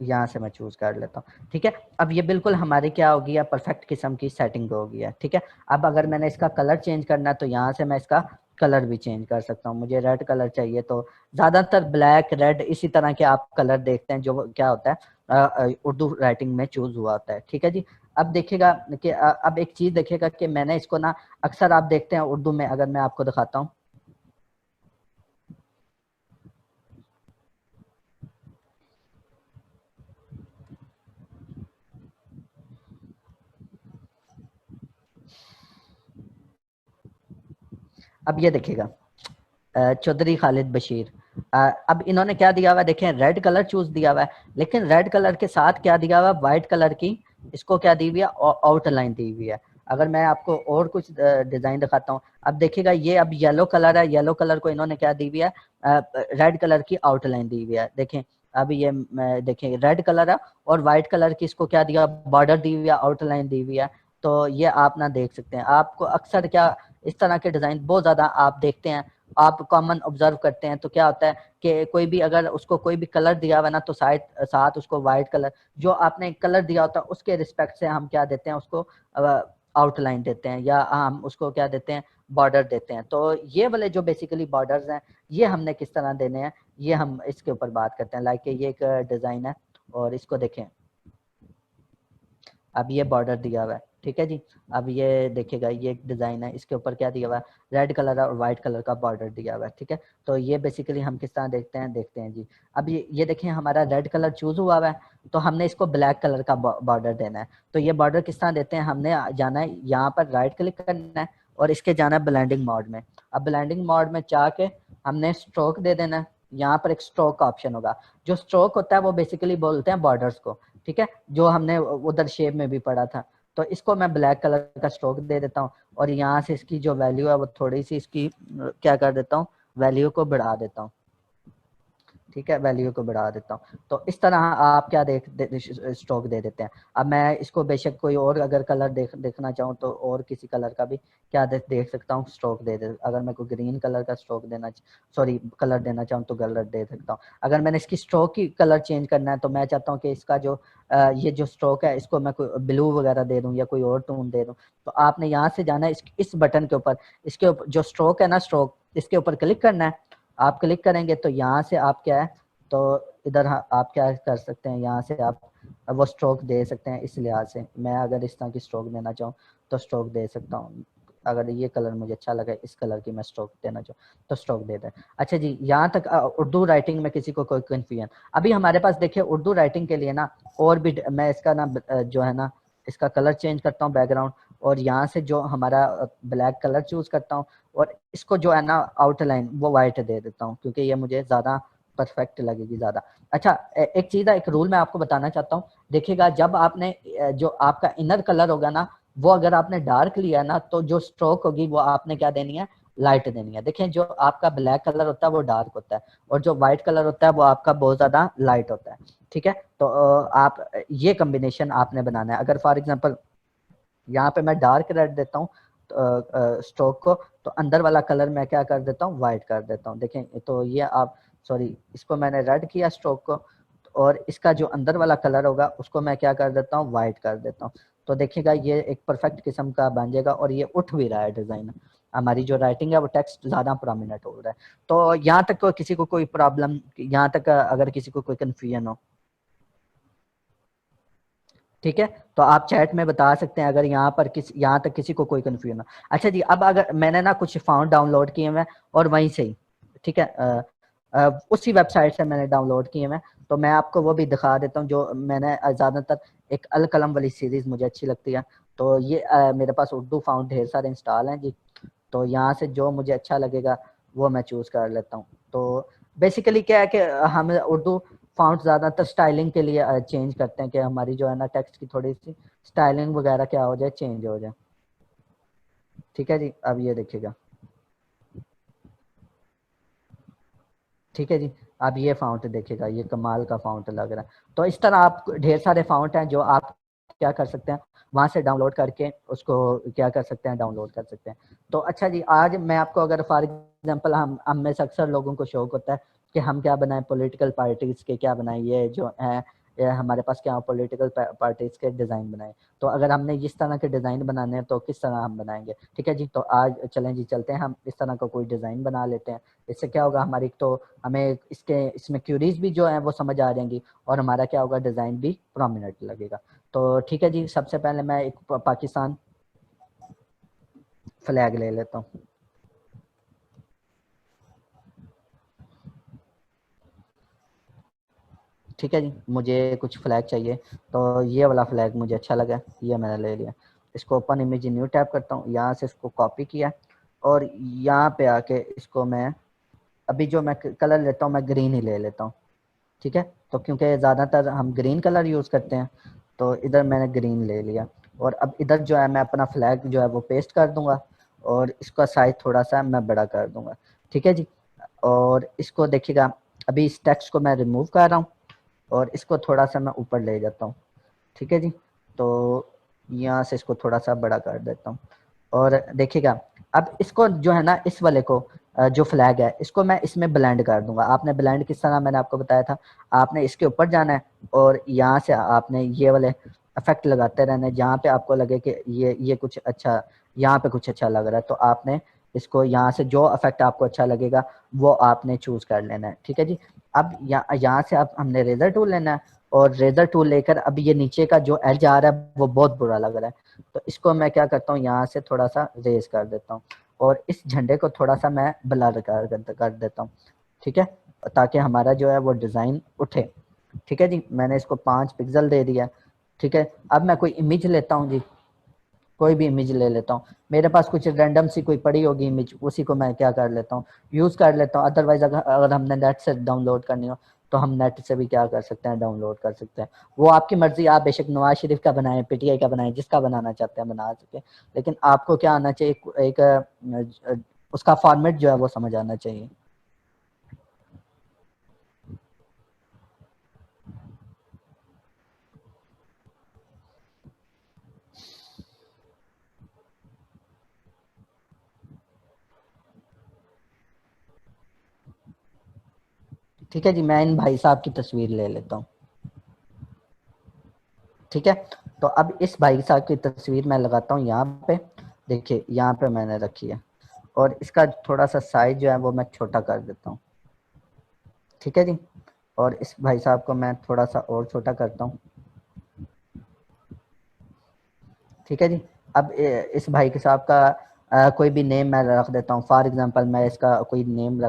यहाँ से मैं चूज कर लेता हूँ, ठीक है। अब ये बिल्कुल हमारी क्या होगी है, परफेक्ट किस्म की सेटिंग होगी है, ठीक है। अब अगर मैंने इसका कलर चेंज करना है तो यहाँ से मैं इसका कलर भी चेंज कर सकता हूँ। मुझे रेड कलर चाहिए तो ज्यादातर ब्लैक रेड इसी तरह के आप कलर देखते हैं जो क्या होता है उर्दू राइटिंग में चूज हुआ होता है, ठीक है जी। अब देखिएगा कि अब एक चीज देखिएगा कि मैंने इसको ना अक्सर आप देखते हैं उर्दू में, अगर मैं आपको दिखाता हूँ, अब ये देखिएगा चौधरी खालिद बशीर, अब इन्होंने क्या दिया हुआ है, देखें रेड कलर चूज दिया हुआ है, लेकिन रेड कलर के साथ क्या दिया हुआ है, व्हाइट कलर की इसको क्या दी हुई है, आउटलाइन दी हुई है। अगर मैं आपको और कुछ डिजाइन दिखाता हूँ, अब देखिएगा ये अब येलो कलर है, येलो कलर को इन्होंने क्या दी हुई है, रेड कलर की आउटलाइन दी हुई है। देखें अब ये देखें रेड कलर है और व्हाइट कलर की इसको क्या दिया, बॉर्डर दी हुई है, आउटलाइन दी हुई है। तो ये आप ना देख सकते हैं, आपको अक्सर क्या इस तरह के डिजाइन बहुत ज्यादा आप देखते हैं, आप कॉमन ऑब्जर्व करते हैं, तो क्या होता है कि कोई भी अगर उसको कोई भी कलर दिया हुआ ना तो साथ उसको व्हाइट कलर जो आपने कलर दिया होता है उसके रिस्पेक्ट से हम क्या देते हैं उसको आउटलाइन देते हैं, या हम उसको क्या देते हैं, बॉर्डर देते हैं। तो ये वाले जो बेसिकली बॉर्डर्स हैं ये हमने किस तरह देने हैं, ये हम इसके ऊपर बात करते हैं। लाइक ये एक डिजाइन है और इसको देखें, अब ये बॉर्डर दिया हुआ है, ठीक है जी। अब ये देखिएगा ये एक डिजाइन है, इसके ऊपर क्या दिया हुआ है, रेड कलर और व्हाइट कलर का बॉर्डर दिया हुआ है, ठीक है। तो ये बेसिकली हम किस तरह देखते हैं जी। अब ये देखें हमारा रेड कलर चूज हुआ हुआ है, तो हमने इसको ब्लैक कलर का बॉर्डर देना है। तो ये बॉर्डर किस तरह देते हैं, हमने जाना है यहाँ पर राइट क्लिक करना है और इसके जाना है ब्लेंडिंग मोड में। अब ब्लेंडिंग मोड में जाके हमने स्ट्रोक दे देना है, यहाँ पर एक स्ट्रोक का ऑप्शन होगा। जो स्ट्रोक होता है वो बेसिकली बोलते हैं बॉर्डर्स को, ठीक है, जो हमने उधर शेप में भी पढ़ा था। तो इसको मैं ब्लैक कलर का स्ट्रोक दे देता हूँ और यहाँ से इसकी जो वैल्यू है वो थोड़ी सी इसकी क्या कर देता हूँ, वैल्यू को बढ़ा देता हूँ, ठीक है, वैल्यू को बढ़ा देता हूँ। तो इस तरह आप क्या स्ट्रोक दे देते हैं। अब मैं इसको बेशक कोई और अगर कलर देखना चाहूँ तो और किसी कलर का भी क्या देख सकता हूँ, स्ट्रोक दे अगर मैं कोई ग्रीन कलर का स्ट्रोक सॉरी कलर देना चाहूँ तो कलर दे सकता हूँ। अगर मैंने इसकी स्ट्रोक की कलर चेंज करना है तो मैं चाहता हूँ कि इसका जो ये जो स्ट्रोक है इसको मैं कोई ब्लू वगैरह दे दूँ या कोई और टोन दे दूँ। तो आपने यहाँ से जाना है इस बटन के ऊपर, इसके ऊपर जो स्ट्रोक है ना, स्ट्रोक इसके ऊपर क्लिक करना है। आप क्लिक करेंगे तो यहाँ से आप क्या है, तो इधर आप क्या कर सकते हैं, यहाँ से आप वो स्ट्रोक दे सकते हैं। इस लिहाज से मैं अगर इस तरह की स्ट्रोक देना चाहूँ तो स्ट्रोक दे सकता हूँ। अगर ये कलर मुझे अच्छा लगा, इस कलर की मैं स्ट्रोक देना चाहूँ तो स्ट्रोक दे दें। अच्छा जी, यहाँ तक उर्दू राइटिंग में किसी को कोई कन्फ्यूजन? अभी हमारे पास देखिए उर्दू राइटिंग के लिए ना और भी मैं इसका ना जो है ना इसका कलर चेंज करता हूँ बैकग्राउंड, और यहाँ से जो हमारा ब्लैक कलर चूज करता हूँ और इसको जो है ना आउटलाइन वो वाइट दे देता हूँ, क्योंकि ये मुझे ज्यादा परफेक्ट लगेगी ज्यादा। अच्छा एक चीज है, एक रूल मैं आपको बताना चाहता हूँ। देखिएगा जब आपने जो आपका इनर कलर होगा ना वो अगर आपने डार्क लिया ना तो जो स्ट्रोक होगी वो आपने क्या देनी है, लाइट देनी है। देखें जो आपका ब्लैक कलर होता है वो डार्क होता है और जो व्हाइट कलर होता है वो आपका बहुत ज्यादा लाइट होता है, ठीक है। तो आप ये कॉम्बिनेशन आपने बनाना है। अगर फॉर एग्जाम्पल यहाँ पे मैं डार्क रेड देता हूँ स्ट्रोक को, तो अंदर वाला कलर मैं क्या कर देता हूँ, व्हाइट कर देता हूँ। देखें तो ये आप सॉरी इसको मैंने रेड किया स्ट्रोक को, और इसका जो अंदर वाला कलर होगा उसको मैं क्या कर देता हूँ, व्हाइट कर देता हूँ। तो देखिएगा ये एक परफेक्ट किस्म का बन जाएगा और ये उठ भी रहा है डिजाइन। हमारी जो राइटिंग है वो टेक्स्ट ज्यादा प्रोमिनेंट हो रहा है। तो यहाँ तक किसी को कोई प्रॉब्लम, यहाँ तक अगर किसी को कोई कंफ्यूजन हो, ठीक है, तो आप चैट में बता सकते हैं अगर यहाँ तक किसी को कोई कंफ्यूजन हो। अच्छा जी, अब अगर मैंने ना कुछ फाउंड डाउनलोड किए हुए और वहीं से ही, ठीक है, उसी वेबसाइट से मैंने डाउनलोड किए हुए, तो मैं आपको वो भी दिखा देता हूँ। जो मैंने ज्यादातर एक अल कलम वाली सीरीज मुझे अच्छी लगती है, तो ये मेरे पास उर्दू फाउंड ढेर सारे इंस्टॉल हैं जी। तो यहाँ से जो मुझे अच्छा लगेगा वो मैं चूज कर लेता हूँ। तो बेसिकली क्या है कि हम उर्दू फाउंट ज्यादातर स्टाइलिंग के लिए चेंज करते हैं कि हमारी जो है ना टेक्स्ट की थोड़ी सी स्टाइलिंग वगैरह क्या हो जाए, चेंज हो जाए, ठीक है जी। अब ये देखिएगा, ठीक है जी। अब ये फाउंट देखिएगा, ये कमाल का फाउंट लग रहा है। तो इस तरह आप ढेर सारे फाउंट हैं जो आप क्या कर सकते हैं, वहां से डाउनलोड करके उसको क्या कर सकते हैं, डाउनलोड कर सकते हैं। तो अच्छा जी, आज मैं आपको अगर फॉर एग्जांपल हम में से अक्सर लोगों को शौक होता है कि हम क्या बनाएं, पॉलिटिकल पार्टीज के क्या बनाएं, ये जो है या हमारे पास क्या पॉलिटिकल पार्टीज के डिज़ाइन बनाए। तो अगर हमने इस तरह के डिज़ाइन बनाने हैं तो किस तरह हम बनाएंगे, ठीक है जी। तो आज चलें जी, चलते हैं हम इस तरह का कोई डिज़ाइन बना लेते हैं। इससे क्या होगा, हमारी तो हमें इसमें क्यूरीज भी जो है वो समझ आ जाएंगी, और हमारा क्या होगा, डिज़ाइन भी प्रोमिनेंट लगेगा। तो ठीक है जी, सबसे पहले मैं एक पाकिस्तान फ्लैग ले लेता हूँ। ठीक है जी, मुझे कुछ फ्लैग चाहिए, तो ये वाला फ्लैग मुझे अच्छा लगा, ये मैंने ले लिया। इसको ओपन इमेज न्यू टैप करता हूँ, यहाँ से इसको कॉपी किया, और यहाँ पे आके इसको मैं अभी जो मैं कलर लेता हूँ, मैं ग्रीन ही ले लेता हूँ। ठीक है, तो क्योंकि ज़्यादातर हम ग्रीन कलर यूज़ करते हैं, तो इधर मैंने ग्रीन ले लिया। और अब इधर जो है मैं अपना फ्लैग जो है वो पेस्ट कर दूंगा, और इसका साइज थोड़ा सा मैं बड़ा कर दूंगा। ठीक है जी, और इसको देखिएगा, अभी इस टेक्स्ट को मैं रिमूव कर रहा हूँ, और इसको थोड़ा सा मैं ऊपर ले जाता हूँ। ठीक है जी, तो यहाँ से इसको थोड़ा सा बड़ा कर देता हूँ, और देखिएगा अब इसको जो है ना, इस वाले को जो फ्लैग है इसको मैं इसमें ब्लेंड कर दूंगा। आपने ब्लेंड किस तरह, मैंने आपको बताया था, आपने इसके ऊपर जाना है, और यहाँ से आपने ये वाले इफेक्ट लगाते रहना है, जहाँ पे आपको लगे कि ये कुछ अच्छा, यहाँ पे कुछ अच्छा लग रहा है, तो आपने इसको यहाँ से जो इफेक्ट आपको अच्छा लगेगा वो आपने चूज कर लेना है। ठीक है जी, अब यहाँ से अब हमने रेजर टूल लेना है, और रेजर टूल लेकर अब ये नीचे का जो एज आ रहा है वो बहुत बुरा लग रहा है, तो इसको मैं क्या करता हूँ, यहाँ से थोड़ा सा रेज कर देता हूँ, और इस झंडे को थोड़ा सा मैं ब्लर कर देता हूँ। ठीक है, ताकि हमारा जो है वो डिज़ाइन उठे। ठीक है जी, मैंने इसको 5 पिक्सल दे दिया। ठीक है, अब मैं कोई इमेज लेता हूँ जी, कोई भी इमेज ले लेता हूँ। मेरे पास कुछ रैंडम सी कोई पड़ी होगी इमेज, उसी को मैं क्या कर लेता हूँ, यूज़ कर लेता हूँ। अदरवाइज अगर हमने नेट से डाउनलोड करनी हो तो हम नेट से भी क्या कर सकते हैं, डाउनलोड कर सकते हैं। वो आपकी मर्जी, आप बेशक नवाज शरीफ का बनाएं, पीटीआई का बनाएं, जिसका बनाना चाहते हैं बना सकते हैं, लेकिन आपको क्या आना चाहिए, उसका फॉर्मेट जो है वो समझ आना चाहिए। ठीक है जी, मैं इन भाई साहब की तस्वीर ले लेता हूँ। ठीक है, तो अब इस भाई साहब की तस्वीर मैं लगाता हूँ यहाँ पे। देखिए यहाँ पे मैंने रखी है, और इसका थोड़ा सा साइज जो है वो मैं छोटा कर देता हूँ। ठीक है जी, और इस भाई साहब को मैं थोड़ा सा और छोटा करता हूँ। ठीक है जी, अब इस भाई के साहब का कोई भी नेम मैं रख देता हूँ। फॉर एग्जांपल मैं इसका कोई नेम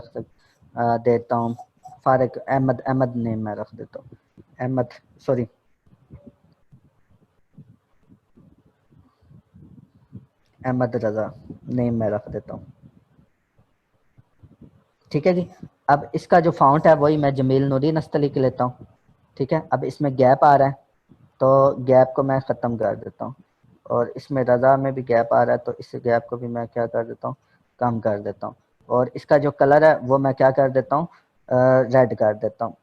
देता हूँ। अहमद, अहमद नेम मैं रख देता हूँ, अहमद, सॉरी, अहमद रजा नेम मैं रख देता हूँ। ठीक है जी, अब इसका जो फाउंट है वही मैं जमील नूरी नस्तली के लेता हूँ। ठीक है, अब इसमें गैप आ रहा है, तो गैप को मैं ख़त्म कर देता हूँ, और इसमें रज़ा में भी गैप आ रहा है, तो इस गैप को भी मैं क्या कर देता हूँ, कम कर देता हूँ। और इसका जो कलर है वो मैं क्या कर देता हूँ, रेड कर देता हूँ।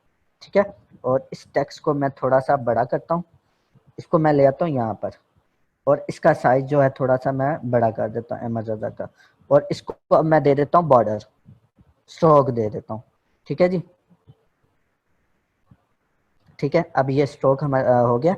ठीक है, और इस टेक्स्ट को मैं थोड़ा सा बड़ा करता हूँ, इसको मैं ले आता हूँ यहाँ पर, और इसका साइज जो है थोड़ा सा मैं बड़ा कर देता हूँ अहमद रज़ा का, और इसको अब मैं दे देता हूँ बॉर्डर, स्ट्रोक दे देता हूँ। ठीक है जी, ठीक है, अब ये स्ट्रोक हमारा हो गया।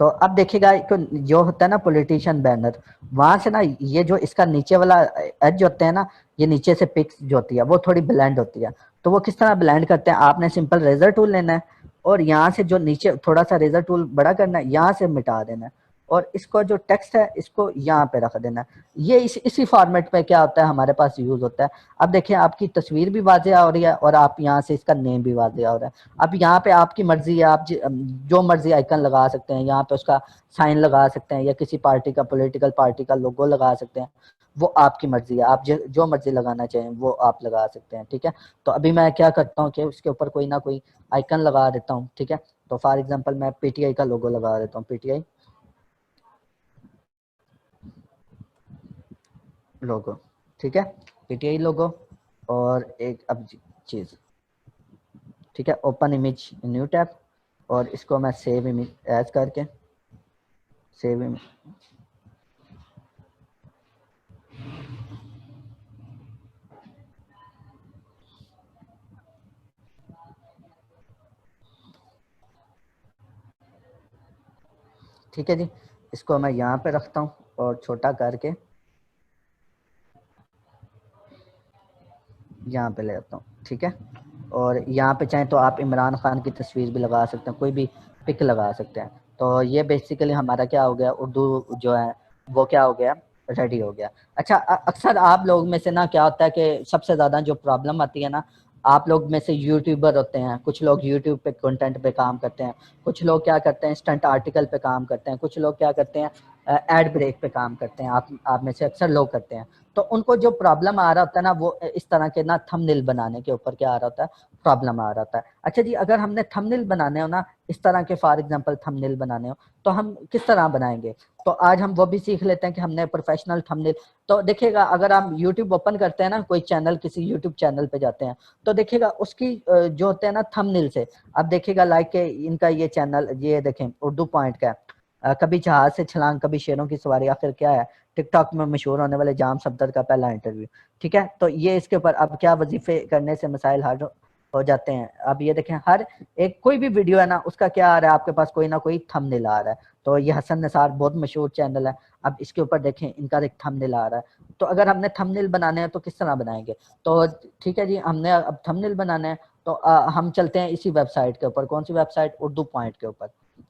तो अब देखिएगा जो होता है ना पॉलिटिशियन बैनर, वहां से ना ये जो इसका नीचे वाला एज होते हैं ना, ये नीचे से पिक्स जो होती है वो थोड़ी ब्लेंड होती है। तो वो किस तरह ब्लेंड करते हैं, आपने सिंपल रेजर टूल लेना है, और यहाँ से जो नीचे थोड़ा सा रेजर टूल बड़ा करना है, यहाँ से मिटा देना है, और इसको जो टेक्स्ट है इसको यहाँ पे रख देना है। ये इसी फॉर्मेट पे क्या होता है हमारे पास यूज होता है। अब देखिए आपकी तस्वीर भी वाज़ेह हो रही है, और आप यहाँ से इसका नेम भी वाज़ेह हो रहा है। अब यहाँ पे आपकी मर्जी है, आप जो मर्जी आइकन लगा सकते हैं, यहाँ पे उसका साइन लगा सकते हैं, या किसी पार्टी का, पॉलिटिकल पार्टी का लोगो लगा सकते हैं। वो आपकी मर्जी है, आप जो मर्जी लगाना चाहें वो आप लगा सकते हैं। ठीक है, तो अभी मैं क्या करता हूँ कि उसके ऊपर कोई ना कोई आइकन लगा देता हूँ। ठीक है, तो फॉर एग्जाम्पल मैं पीटीआई का लोगो लगा देता हूँ, पीटीआई लोगो। ठीक है, पीटीआई लोगो, और एक अब चीज़, ठीक है, ओपन इमेज न्यू टैब, और इसको मैं सेव इमेज एज करके, सेव इमेज, ठीक है जी, इसको मैं यहाँ पे रखता हूँ और छोटा करके यहाँ पे ले आता हूँ। ठीक है, और यहाँ पे चाहें तो आप इमरान खान की तस्वीर भी लगा सकते हैं, कोई भी पिक लगा सकते हैं। तो ये बेसिकली हमारा क्या हो गया, उर्दू जो है वो क्या हो गया, रेडी हो गया। अच्छा, अक्सर आप लोग में से ना क्या होता है कि सबसे ज़्यादा जो प्रॉब्लम आती है ना, आप लोग में से यूट्यूबर होते हैं, कुछ लोग यूट्यूब पे कंटेंट पे काम करते हैं, कुछ लोग क्या करते हैं स्टंट आर्टिकल पे काम करते हैं, कुछ लोग क्या करते हैं एड ब्रेक पे काम करते हैं, आप में से अक्सर लोग करते हैं। तो उनको जो प्रॉब्लम आ रहा होता है ना, वो इस तरह के ना थंबनेल बनाने के ऊपर क्या आ रहा होता है, प्रॉब्लम आ रहा होता है। अच्छा जी, अगर हमने थंबनेल बनाने हो ना, इस तरह के फॉर एग्जांपल थंबनेल बनाने हो, तो हम किस तरह बनाएंगे, तो आज हम वो भी सीख लेते हैं कि हमने प्रोफेशनल थंबनेल। तो देखिएगा, अगर आप यूट्यूब ओपन करते हैं ना, कोई चैनल, किसी यूट्यूब चैनल पे जाते हैं, तो देखिएगा उसकी जो होते हैं ना थंबनेल से, अब देखिएगा लाइक के इनका ये चैनल, ये देखें उर्दू पॉइंट का है, कभी जहाज से छलांग, कभी शेरों की सवारी, आखिर क्या है, टिकटॉक में मशहूर होने वाले जाम सफदर का पहला इंटरव्यू। ठीक है, तो ये इसके ऊपर अब क्या वजीफे करने से मसाइल हल हो जाते हैं। अब ये देखें, हर एक कोई भी वीडियो है ना, उसका क्या आ रहा है आपके पास, कोई ना कोई थंबनेल आ रहा है। तो ये हसन निसार बहुत मशहूर चैनल है, अब इसके ऊपर देखें इनका एक थंबनेल आ रहा है। तो अगर हमने थंबनेल बनाने हैं तो किस तरह बनाएंगे, तो ठीक है जी, हमने अब थंबनेल बनाना है, तो हम चलते हैं इसी वेबसाइट के ऊपर। कौन सी वेबसाइट, उर्दू पॉइंट के ऊपर।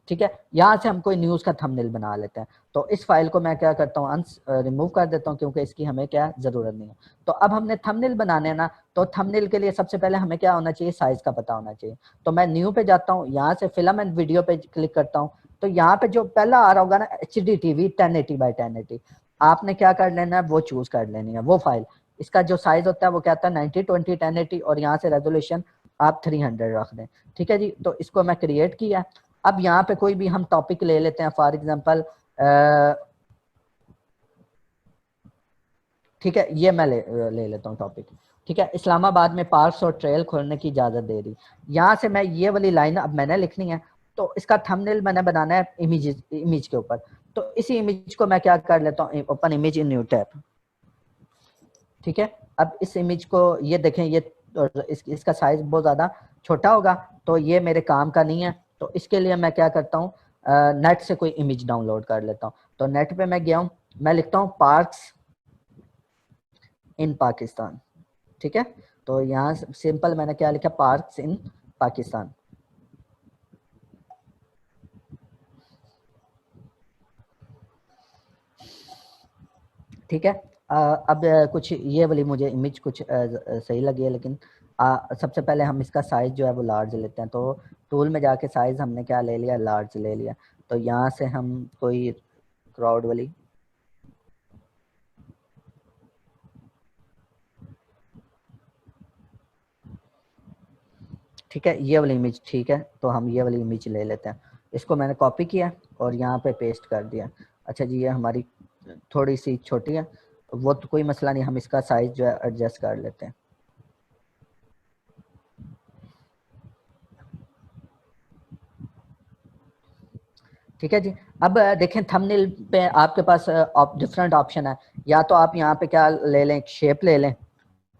ठीक है, यहाँ से हम कोई न्यूज़ का थंबनेल बना लेते हैं। तो इस फाइल को मैं क्या करता हूँ, रिमूव कर देता हूँ, क्योंकि इसकी हमें क्या ज़रूरत नहीं है। तो अब हमने थंबनेल बनाने हैं ना, तो थंबनेल के लिए सबसे पहले हमें क्या होना चाहिए, साइज़ का पता होना चाहिए। तो मैं न्यू पे जाता हूँ, यहाँ से फिल्म एंड वीडियो पे क्लिक करता हूँ। तो यहाँ पे जो पहला आ रहा होगा ना, HD TV 1080 बाई 1080, आपने क्या कर लेना है, वो चूज़ कर लेनी है वो फाइल। इसका जो साइज़ होता है वो क्या होता है, 90/20 1080, और यहाँ से रेजोल्यूशन आप 300 रख दें। ठीक है जी, तो इसको मैं क्रिएट किया। अब यहाँ पे कोई भी हम टॉपिक ले लेते हैं, फॉर एग्जांपल ठीक है, ये मैं ले लेता हूँ टॉपिक। ठीक है, इस्लामाबाद में पार्क्स और ट्रेल खोलने की इजाज़त दे दी। यहाँ से मैं ये वाली लाइन अब मैंने लिखनी है, तो इसका थंबनेल मैंने बनाना है इमेज के ऊपर। तो इसी इमेज को मैं क्या कर लेता हूँ, open image in new tab. ठीक है, अब इस इमेज को ये देखें, ये इसका साइज बहुत ज़्यादा छोटा होगा, तो ये मेरे काम का नहीं है। तो इसके लिए मैं क्या करता हूँ, नेट से कोई इमेज डाउनलोड कर लेता हूँ। तो नेट पे मैं गया हूँ, मैं लिखता हूँ पार्क्स इन पाकिस्तान। ठीक है, तो यहाँ सिंपल मैंने क्या लिखा, पार्क्स इन पाकिस्तान। ठीक है, अब कुछ ये वाली मुझे इमेज कुछ सही लगी है, लेकिन सबसे पहले हम इसका साइज जो है वो लार्ज लेते हैं। तो टूल में जाके साइज हमने क्या ले लिया, लार्ज ले लिया। तो यहाँ से हम कोई क्राउड वाली, ठीक है, ये वाली इमेज ठीक है, तो हम ये वाली इमेज ले लेते हैं। इसको मैंने कॉपी किया और यहाँ पे पेस्ट कर दिया। अच्छा जी, ये हमारी थोड़ी सी छोटी है, वो तो कोई मसला नहीं, हम इसका साइज जो है एडजस्ट कर लेते हैं। ठीक है जी, अब देखें थंबनेल पे आपके पास डिफरेंट ऑप्शन है। या तो आप यहाँ पे क्या ले लें, शेप ले लें।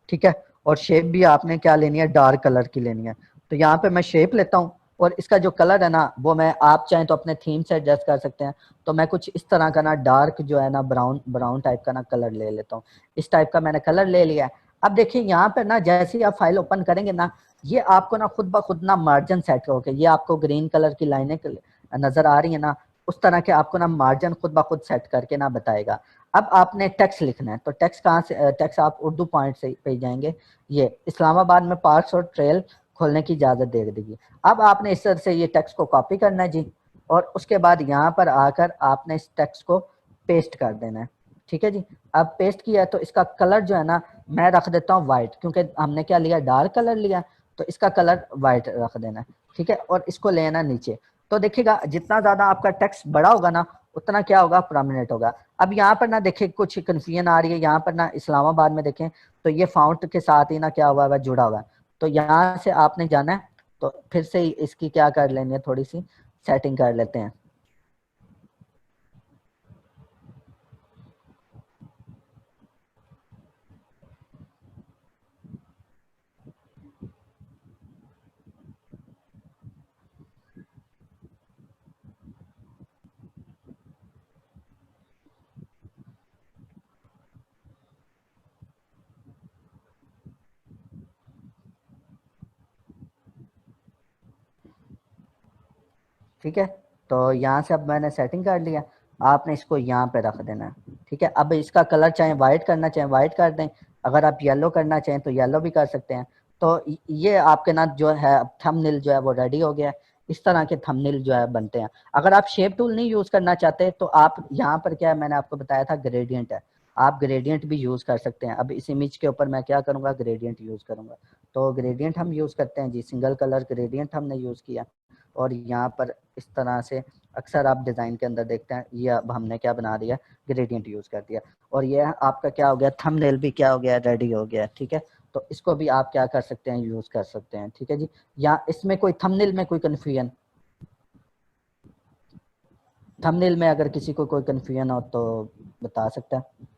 ठीक है, और शेप भी आपने क्या लेनी है, डार्क कलर की लेनी है। तो यहाँ पे मैं शेप लेता हूँ, और इसका जो कलर है ना, वो मैं, आप चाहें तो अपने थीम से एडजस्ट कर सकते हैं। तो मैं कुछ इस तरह का ना डार्क जो है ना, ब्राउन ब्राउन टाइप का ना कलर ले लेता हूँ। इस टाइप का मैंने कलर ले लिया है। अब देखिए यहाँ पे ना, जैसे ही आप फाइल ओपन करेंगे ना, ये आपको ना खुद ब खुद ना मार्जिन सेट होके, ये आपको ग्रीन कलर की लाइनें नजर आ रही है ना, उस तरह के आपको ना मार्जिन खुद ब खुद सेट करके ना बताएगा। अब आपने टेक्स्ट लिखना है, तो टेक्स्ट कहाँ से, टेक्स्ट आप उर्दू पॉइंट से पे जाएंगे। ये इस्लामाबाद में पार्क्स और ट्रेल खोलने की इजाज़त दे देगी। अब आपने इस तरह से ये टेक्स्ट को कॉपी करना है जी, और उसके बाद यहाँ पर आकर आपने इस टेक्स्ट को पेस्ट कर देना है। ठीक है जी, अब पेस्ट किया है, तो इसका कलर जो है ना, मैं रख देता हूँ वाइट, क्योंकि हमने क्या लिया, डार्क कलर लिया, तो इसका कलर वाइट रख देना है। ठीक है, और इसको लेना नीचे। तो देखिएगा, जितना ज़्यादा आपका टेक्स्ट बड़ा होगा ना, उतना क्या होगा, प्रोमिनेंट होगा। अब यहाँ पर ना देखिए कुछ कन्फ्यूजन आ रही है, यहाँ पर ना इस्लामाबाद में देखें, तो ये फाउंट के साथ ही ना क्या हुआ है, जुड़ा हुआ है। तो यहाँ से आपने जाना है, तो फिर से इसकी क्या कर लेनी है, थोड़ी सी सेटिंग कर लेते हैं। ठीक है। तो यहाँ से अब मैंने सेटिंग कर लिया, आपने इसको यहाँ पे रख देना है। ठीक है, अब इसका कलर चाहे वाइट करना चाहे वाइट कर दें, अगर आप येलो करना चाहें तो येलो भी कर सकते हैं। तो ये आपके ना जो है थंबनेल जो है वो रेडी हो गया है। इस तरह के थंबनेल जो है बनते हैं। अगर आप शेप टूल नहीं यूज करना चाहते तो आप यहाँ पर क्या है, मैंने आपको बताया था ग्रेडियंट है, आप ग्रेडियंट भी यूज कर सकते हैं। अब इस इमेज के ऊपर मैं क्या करूंगा, ग्रेडियंट यूज करूंगा। तो ग्रेडियंट हम यूज करते हैं जी, सिंगल कलर ग्रेडियंट हमने यूज किया। और यहाँ पर इस तरह से अक्सर आप डिज़ाइन के अंदर देखते हैं, ये अब हमने क्या बना दिया, ग्रेडियंट यूज़ कर दिया। और ये आपका क्या हो गया, थंबनेल भी क्या हो गया, रेडी हो गया। ठीक है, तो इसको भी आप क्या कर सकते हैं, यूज़ कर सकते हैं। ठीक है जी, या इसमें कोई थंबनेल में कोई कन्फ्यूजन, थंबनेल में अगर किसी को कोई कन्फ्यूजन हो तो बता सकता है।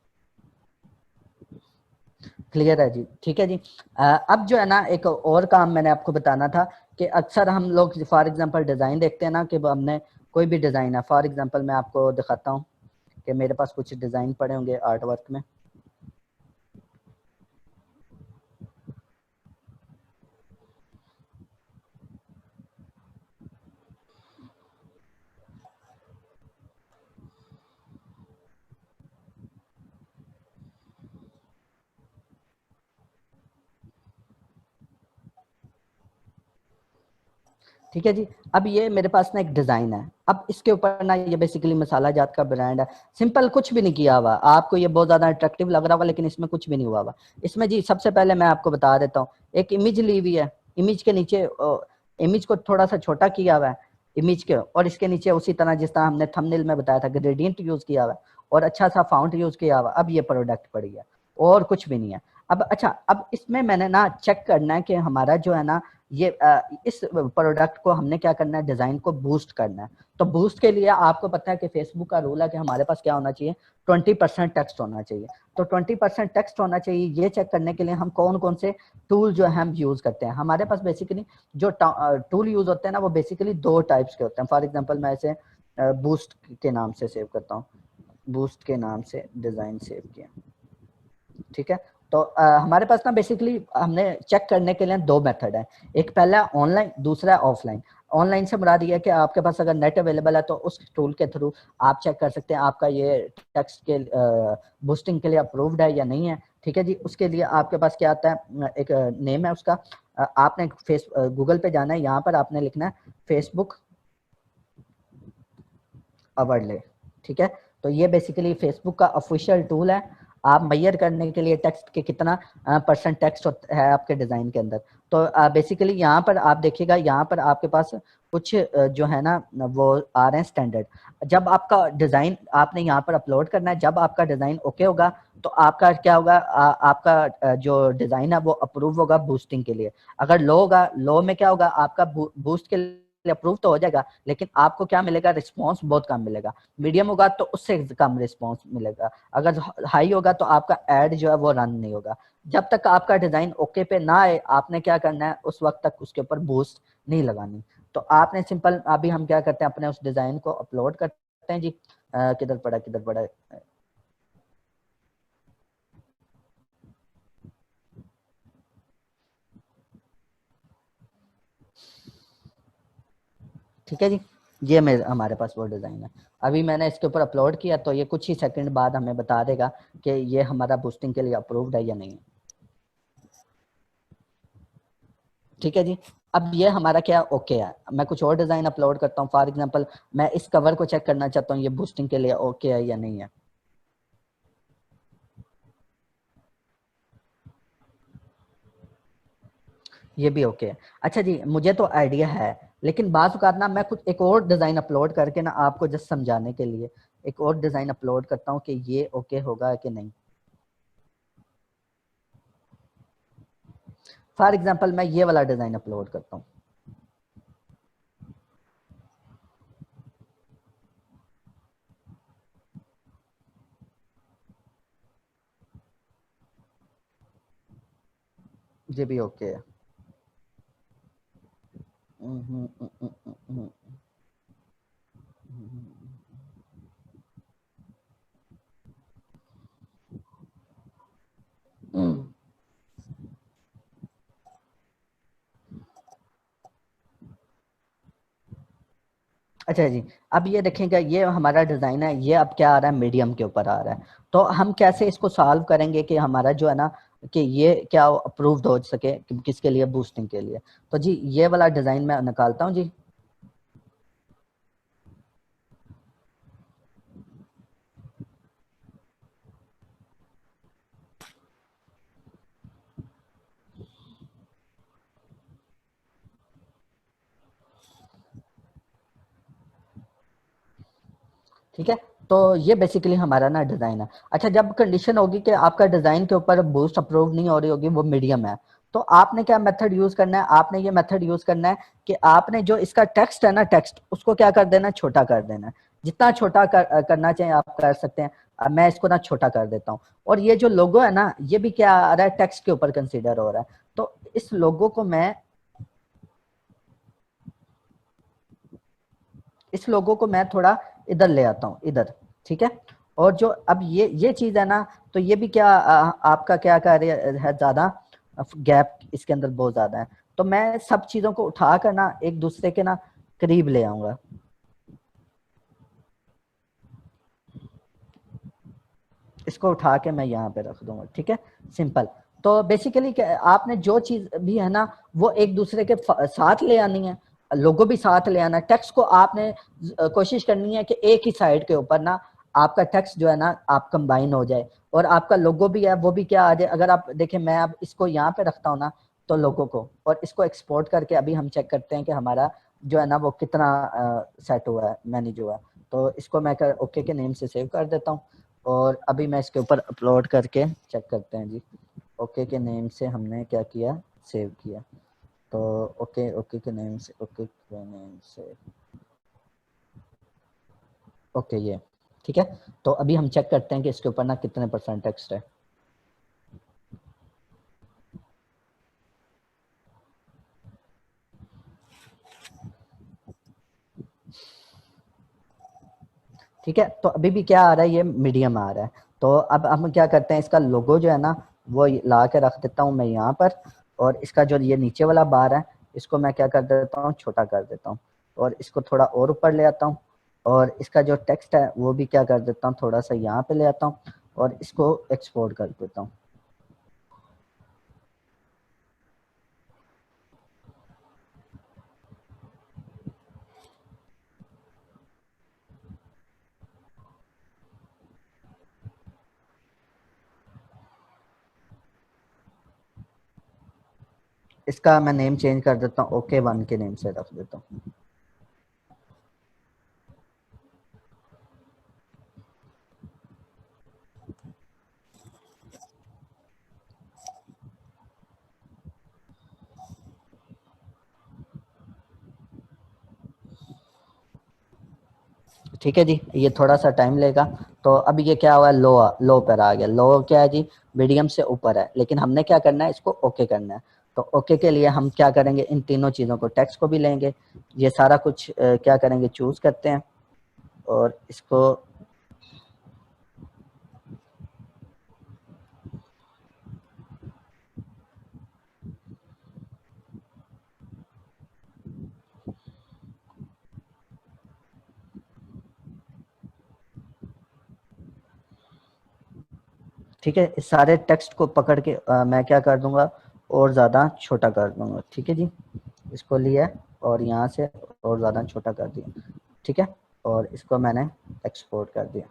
क्लियर है जी, ठीक है जी। अब जो है ना एक और काम मैंने आपको बताना था कि अक्सर हम लोग फॉर एग्जांपल डिज़ाइन देखते हैं ना कि हमने कोई भी डिज़ाइन है, फॉर एग्जांपल मैं आपको दिखाता हूँ कि मेरे पास कुछ डिज़ाइन पड़े होंगे आर्ट वर्क में। ठीक है जी, अब ये मेरे पास ना एक डिज़ाइन है। अब इसके ऊपर ना ये बेसिकली मसाला जात का ब्रांड है, सिंपल कुछ भी नहीं किया हुआ। आपको ये बहुत ज़्यादा अट्रैक्टिव लग रहा होगा लेकिन इसमें कुछ भी नहीं हुआ हुआ। इसमें जी सबसे पहले मैं आपको बता देता हूँ, एक इमेज ली हुई है, इमेज के नीचे इमेज को थोड़ा सा छोटा किया हुआ है इमेज के, और इसके नीचे उसी तरह जिस तरह हमने थंबनेल में बताया था ग्रेडियंट यूज़ किया हुआ है और अच्छा सा फाउंट यूज़ किया हुआ। अब ये प्रोडक्ट पड़ी है और कुछ भी नहीं है। अब अच्छा, अब इसमें मैंने ना चेक करना है कि हमारा जो है ना ये इस प्रोडक्ट को हमने क्या करना है, डिजाइन को बूस्ट करना है। तो बूस्ट के लिए आपको पता है कि फेसबुक का रूल है कि हमारे पास क्या होना चाहिए, 20% टेक्स्ट होना चाहिए। तो 20% टेक्स्ट होना चाहिए, ये चेक करने के लिए हम कौन कौन से टूल जो है हम यूज करते हैं। हमारे पास बेसिकली जो टूल यूज होते हैं ना वो बेसिकली दो टाइप्स के होते हैं। फॉर एग्जाम्पल मैं इसे बूस्ट के नाम से सेव करता हूँ, बूस्ट के नाम से डिजाइन सेव किया। ठीक है, तो हमारे पास ना बेसिकली हमने चेक करने के लिए दो मेथड है, एक पहला ऑनलाइन, दूसरा ऑफलाइन। ऑनलाइन से मुराद ये है कि आपके पास अगर नेट अवेलेबल है तो उस टूल के थ्रू आप चेक कर सकते हैं आपका ये टेक्स्ट के बूस्टिंग के लिए अप्रूव्ड है या नहीं है। ठीक है जी, उसके लिए आपके पास क्या आता है, एक नेम है उसका, आपने फेस गूगल पे जाना है, यहाँ पर आपने लिखना है फेसबुक ओवरले। ठीक है, तो ये बेसिकली फेसबुक का ऑफिशियल टूल है, आप मैयर करने के लिए टेक्स्ट के कितना परसेंट टेक्स्ट है आपके डिजाइन के अंदर। तो बेसिकली यहाँ पर आप देखिएगा, यहाँ पर आपके पास कुछ जो है ना वो आ रहे हैं स्टैंडर्ड। जब आपका डिजाइन आपने यहाँ पर अपलोड करना है, जब आपका डिजाइन ओके होगा तो आपका क्या होगा, आपका जो डिजाइन है वो अप्रूव होगा बूस्टिंग के लिए। अगर लो होगा, लो में क्या होगा, आपका बूस्ट के लिए अप्रूव तो हो जाएगा लेकिन आपको क्या मिलेगा, रिस्पॉन्स बहुत कम मिलेगा। मीडियम होगा तो उससे कम रिस्पॉन्स मिलेगा, अगर हाई होगा तो आपका एड जो है वो रन नहीं होगा। जब तक आपका डिजाइन ओके पे ना आए आपने क्या करना है, उस वक्त तक उसके ऊपर बूस्ट नहीं लगानी। तो आपने सिंपल, अभी हम क्या करते हैं, अपने उस डिजाइन को अपलोड करते हैं जी। किधर पड़ा किधर पड़ा, ठीक है जी, ये मेरे हमारे पास वो डिज़ाइन है। अभी मैंने इसके ऊपर अपलोड किया तो ये कुछ ही सेकंड बाद हमें बता देगा कि ये हमारा बूस्टिंग के लिए अप्रूव्ड है या नहीं है। ठीक है जी, अब ये हमारा क्या ओके है। मैं कुछ और डिज़ाइन अपलोड करता हूँ, फॉर एग्जांपल मैं इस कवर को चेक करना चाहता हूँ ये बूस्टिंग के लिए ओके है या नहीं है। ये भी ओके है। अच्छा जी, मुझे तो आइडिया है लेकिन बाज़ औक़ात ना मैं कुछ एक और डिज़ाइन अपलोड करके ना आपको जस्ट समझाने के लिए एक और डिज़ाइन अपलोड करता हूँ कि ये ओके होगा कि नहीं। फॉर एग्जांपल मैं ये वाला डिज़ाइन अपलोड करता हूँ। ये भी ओके है। हम्म, हम्म, हम्म, हम्म, हम्म। अच्छा जी, अब ये देखेंगे, ये हमारा डिज़ाइन है, ये अब क्या आ रहा है, मीडियम के ऊपर आ रहा है। तो हम कैसे इसको सॉल्व करेंगे कि हमारा जो है ना, कि ये क्या अप्रूव्ड हो सके, किसके लिए, बूस्टिंग के लिए। तो जी ये वाला डिज़ाइन मैं निकालता हूँ जी। ठीक है, तो ये बेसिकली हमारा ना डिज़ाइन है। अच्छा, जब कंडीशन होगी कि आपका डिज़ाइन के ऊपर बूस्ट अप्रूव नहीं हो रही होगी, वो मीडियम है, तो आपने क्या मेथड यूज़ करना है, आपने ये मेथड यूज़ करना है कि आपने जो इसका टेक्स्ट है ना, टेक्स्ट उसको क्या कर देना है, छोटा कर देना है। जितना छोटा करना चाहिए आप कर सकते हैं। अब मैं इसको ना छोटा कर देता हूँ। और ये जो लोगो है ना, ये भी क्या आ रहा है, टेक्स्ट के ऊपर कंसिडर हो रहा है। तो इस लोगो को मैं, इस लोगो को मैं थोड़ा इधर ले आता हूँ, इधर। ठीक है, और जो अब ये चीज है ना, तो ये भी क्या आपका क्या कार्य है, ज्यादा गैप इसके अंदर बहुत ज्यादा है। तो मैं सब चीजों को उठा कर ना एक दूसरे के ना करीब ले आऊंगा। इसको उठा के मैं यहाँ पे रख दूंगा। ठीक है, सिंपल। तो बेसिकली आपने जो चीज भी है ना, वो एक दूसरे के साथ ले आनी है। लोगो भी साथ ले आना है। टेक्स्ट को आपने कोशिश करनी है कि एक ही साइड के ऊपर ना आपका टेक्स्ट जो है ना आप कंबाइन हो जाए, और आपका लोगो भी है वो भी क्या आ जाए। अगर आप देखें, मैं अब इसको यहाँ पे रखता हूँ ना, तो लोगो को, और इसको एक्सपोर्ट करके अभी हम चेक करते हैं कि हमारा जो है ना वो कितना सेट हुआ है, मैनेज हुआ है। तो इसको मैं ओके के नेम से सेव कर देता हूँ, और अभी मैं इसके ऊपर अपलोड करके चेक करते हैं जी। ओके के नेम से हमने क्या किया, सेव किया। तो ओके, ओके के नेम से, ओके के नेम से, ओके ये ठीक है। तो अभी हम चेक करते हैं कि इसके ऊपर ना कितने % टेक्स्ट है। ठीक है, तो अभी भी क्या आ रहा है, ये मीडियम आ रहा है। तो अब हम क्या करते हैं, इसका लोगो जो है ना वो ला के रख देता हूँ मैं यहाँ पर, और इसका जो ये नीचे वाला बार है, इसको मैं क्या कर देता हूँ, छोटा कर देता हूँ, और इसको थोड़ा और ऊपर ले आता हूँ। और इसका जो टेक्स्ट है वो भी क्या कर देता हूँ, थोड़ा सा यहाँ पे ले आता हूँ, और इसको एक्सपोर्ट कर देता हूँ। इसका मैं नेम चेंज कर देता हूँ, ओके 1 के नेम से रख देता हूँ। ठीक है जी, ये थोड़ा सा टाइम लेगा। तो अब ये क्या हुआ, लो लो पर आ गया। लो क्या है जी, मीडियम से ऊपर है, लेकिन हमने क्या करना है, इसको ओके करना है। तो ओके के लिए हम क्या करेंगे, इन तीनों चीज़ों को, टेक्स्ट को भी लेंगे, ये सारा कुछ क्या करेंगे, चूज करते हैं, और इसको ठीक है, इस सारे टेक्स्ट को पकड़ के मैं क्या कर दूंगा, और ज़्यादा छोटा कर दूंगा। ठीक है जी, इसको लिया और यहाँ से और ज़्यादा छोटा कर दिया। ठीक है, और इसको मैंने एक्सपोर्ट कर दिया।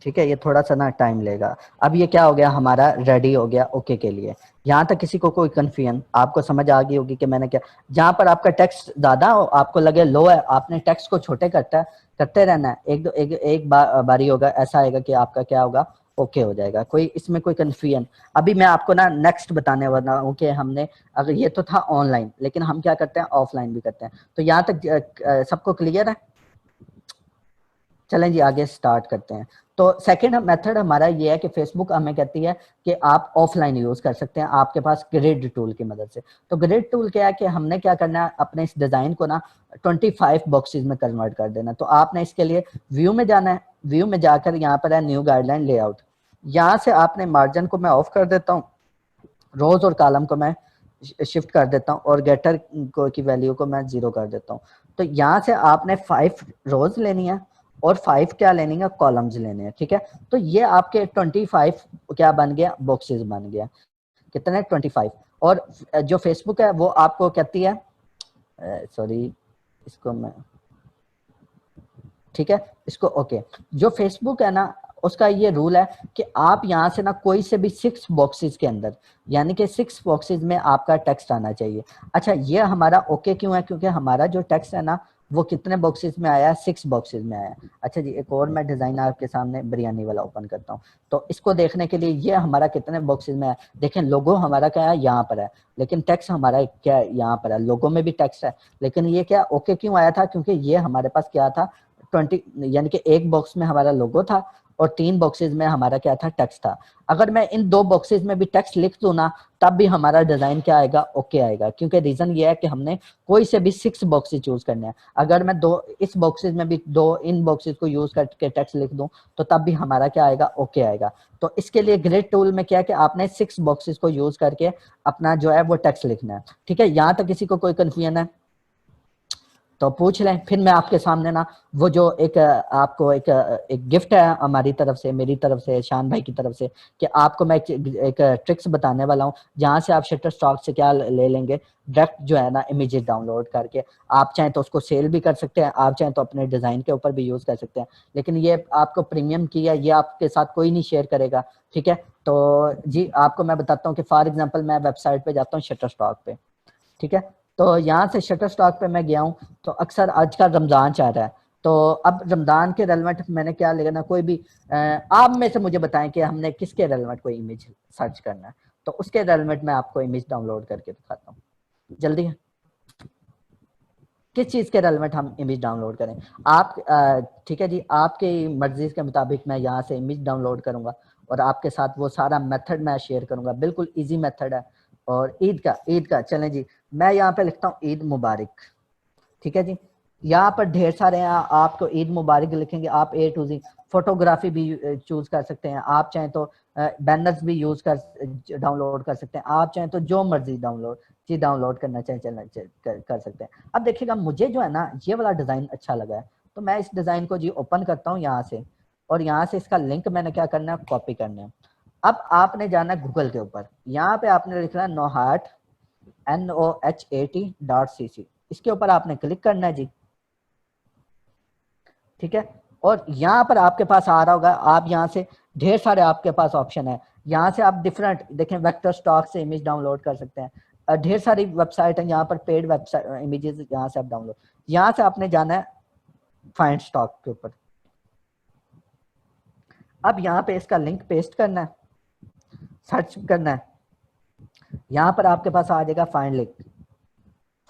ठीक है, ये थोड़ा सा ना टाइम लेगा। अब ये क्या हो गया, हमारा रेडी हो गया ओके के लिए। यहाँ तक किसी को कोई कंफ्यूजन, आपको समझ आ गई होगी कि मैंने क्या, जहाँ पर आपका टेक्स्ट ज्यादा हो, आपको लगे लो है, आपने टेक्स्ट को छोटे करते रहना है। एक बारी होगा, ऐसा आएगा कि आपका क्या होगा, ओके हो जाएगा। कोई इसमें कोई कंफ्यूजन, अभी मैं आपको ना नेक्स्ट बताने वाला हूँ कि हमने, अगर ये तो था ऑनलाइन, लेकिन हम क्या करते हैं, ऑफलाइन भी करते हैं। तो यहाँ तक सबको क्लियर है। चलें जी आगे स्टार्ट करते हैं। तो सेकंड मेथड हमारा ये है कि फेसबुक हमें कहती है कि आप ऑफलाइन यूज कर सकते हैं आपके पास ग्रिड टूल की मदद से। तो ग्रिड टूल क्या है कि हमने क्या करना है, अपने इस डिजाइन को ना 25 बॉक्सेस में कन्वर्ट कर देना। तो आपने इसके लिए व्यू में जाना है, व्यू में जाकर यहाँ पर है न्यू गाइडलाइन लेआउट, यहाँ से आपने मार्जिन को मैं ऑफ कर देता हूँ, रोज और कॉलम को मैं शिफ्ट कर देता हूँ और गेटर को की वैल्यू को मैं 0 कर देता हूँ। तो यहाँ से आपने 5 रोज लेनी है और 5 क्या लेनी है, कॉलम्स लेने हैं, ठीक है। तो ये आपके 25 क्या बन गया, बॉक्सेस बन गया। कितने, 25। और जो फेसबुक है वो आपको कहती है, सॉरी इसको मैं, ठीक है इसको ओके। जो फेसबुक है ना उसका ये रूल है कि आप यहाँ से ना कोई से भी 6 बॉक्सेस के अंदर, यानी कि 6 बॉक्सेस में आपका टेक्स्ट आना चाहिए। अच्छा ये हमारा ओके क्यों है, क्योंकि हमारा जो टेक्स्ट है ना वो कितने बॉक्सेस में आया है, 6 बॉक्सेस में आया है। अच्छा जी एक और मैं डिजाइन आपके सामने बिरयानी वाला ओपन करता हूँ, तो इसको देखने के लिए ये हमारा कितने बॉक्सेस में है, देखें लोगो हमारा क्या है यहाँ पर है, लेकिन टेक्स्ट हमारा क्या है यहाँ पर है, लोगो में भी टेक्स्ट है, लेकिन ये क्या ओके क्यों आया था, क्योंकि ये हमारे पास क्या था 20, यानी कि एक बॉक्स में हमारा लोगो था और 3 बॉक्सेस में हमारा क्या था, टेक्स्ट था। अगर मैं इन 2 बॉक्सेस में भी टेक्स्ट लिख दूं ना तब भी हमारा डिजाइन क्या आएगा, ओके आएगा, क्योंकि रीजन ये है कि हमने कोई से भी 6 बॉक्सेस चूज करने हैं। अगर मैं दो इस बॉक्सेस में भी 2 इन बॉक्सेस को यूज करके टेक्स्ट लिख दूं तो तब भी हमारा क्या आएगा, ओके आएगा। तो इसके लिए ग्रिड टूल में क्या है कि आपने 6 बॉक्सेस को यूज करके अपना जो है वो टेक्स्ट लिखना है, ठीक है। यहाँ तक किसी को कोई कंफ्यूजन है तो पूछ लें, फिर मैं आपके सामने ना वो जो एक आपको एक गिफ्ट है हमारी तरफ से, मेरी तरफ से, शान भाई की तरफ से, कि आपको मैं एक ट्रिक्स बताने वाला हूँ जहाँ से आप शटरस्टॉक से क्या ले लेंगे, डायरेक्ट जो है ना इमेजेस डाउनलोड करके आप चाहें तो उसको सेल भी कर सकते हैं, आप चाहें तो अपने डिजाइन के ऊपर भी यूज कर सकते हैं, लेकिन ये आपको प्रीमियम की है, ये आपके साथ कोई नहीं शेयर करेगा, ठीक है। तो जी आपको मैं बताता हूँ कि फॉर एग्जाम्पल मैं वेबसाइट पे जाता हूँ शटरस्टॉक पे, ठीक है। तो यहाँ से शटर स्टॉक पे मैं गया हूँ, तो अक्सर आज का रमजान चाह रहा है, तो अब रमजान के रेलेवेंट मैंने क्या लेना, कोई भी आप में से मुझे बताएं कि हमने किसके रेलेवेंट कोई इमेज सर्च करना है, तो उसके रेलेवेंट मैं आपको इमेज डाउनलोड करके दिखाता हूँ। जल्दी है, किस चीज के रेलेवेंट हम इमेज डाउनलोड करें, आप ठीक है जी, आपकी मर्जी के मुताबिक मैं यहाँ से इमेज डाउनलोड करूंगा और आपके साथ वो सारा मेथड मैं शेयर करूंगा, बिल्कुल इजी मेथड है। और ईद का चलें जी, मैं यहाँ पे लिखता हूँ ईद मुबारक, ठीक है जी। यहाँ पर ढेर सारे हैं, आपको ईद मुबारक लिखेंगे, आप A to Z फोटोग्राफी भी चूज कर सकते हैं, आप चाहें तो बैनर्स भी यूज कर डाउनलोड कर सकते हैं, आप चाहें तो जो मर्जी डाउनलोड करना चाहें कर सकते हैं। अब देखिएगा मुझे जो है ना ये वाला डिजाइन अच्छा लगा है, तो मैं इस डिजाइन को जी ओपन करता हूँ यहाँ से, और यहाँ से इसका लिंक मैंने क्या करना है, कॉपी करना है। अब आपने जाना है गूगल के ऊपर, यहाँ पे आपने लिखना है नोहाट NOHAT.cc, इसके ऊपर आपने क्लिक करना है जी, ठीक है। और यहाँ पर आपके पास आ रहा होगा, आप यहाँ से ढेर सारे आपके पास ऑप्शन है, यहाँ से आप डिफरेंट देखें, वेक्टर स्टॉक से इमेज डाउनलोड कर सकते हैं, ढेर सारी वेबसाइट है यहाँ पर, पेड वेबसाइट इमेजेस यहाँ से आप डाउनलोड, यहाँ से आपने जाना है फाइंड स्टॉक के ऊपर। अब यहाँ पे इसका लिंक पेस्ट करना है, सर्च करना है, यहाँ पर आपके पास आ जाएगा फाइंड लिंक,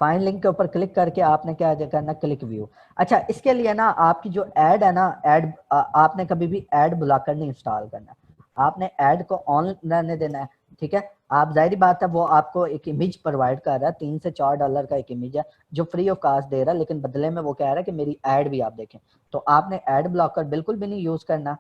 फाइंड लिंक के ऊपर क्लिक करके आपने क्या करना, क्लिक व्यू। अच्छा इसके लिए ना आपकी जो ऐड है ना, ऐड आपने कभी भी ऐड बुलाकर नहीं इंस्टॉल करना, आपने ऐड को ऑन रहने देना है, ठीक है। आप जाहिर बात है वो आपको एक इमेज प्रोवाइड कर रहा है, $3 से $4 का एक इमेज है जो फ्री ऑफ कास्ट दे रहा है, लेकिन बदले में वो कह रहा है कि मेरी ऐड भी आप देखें, तो आपने ऐड ब्लॉकर बिल्कुल भी नहीं यूज करना।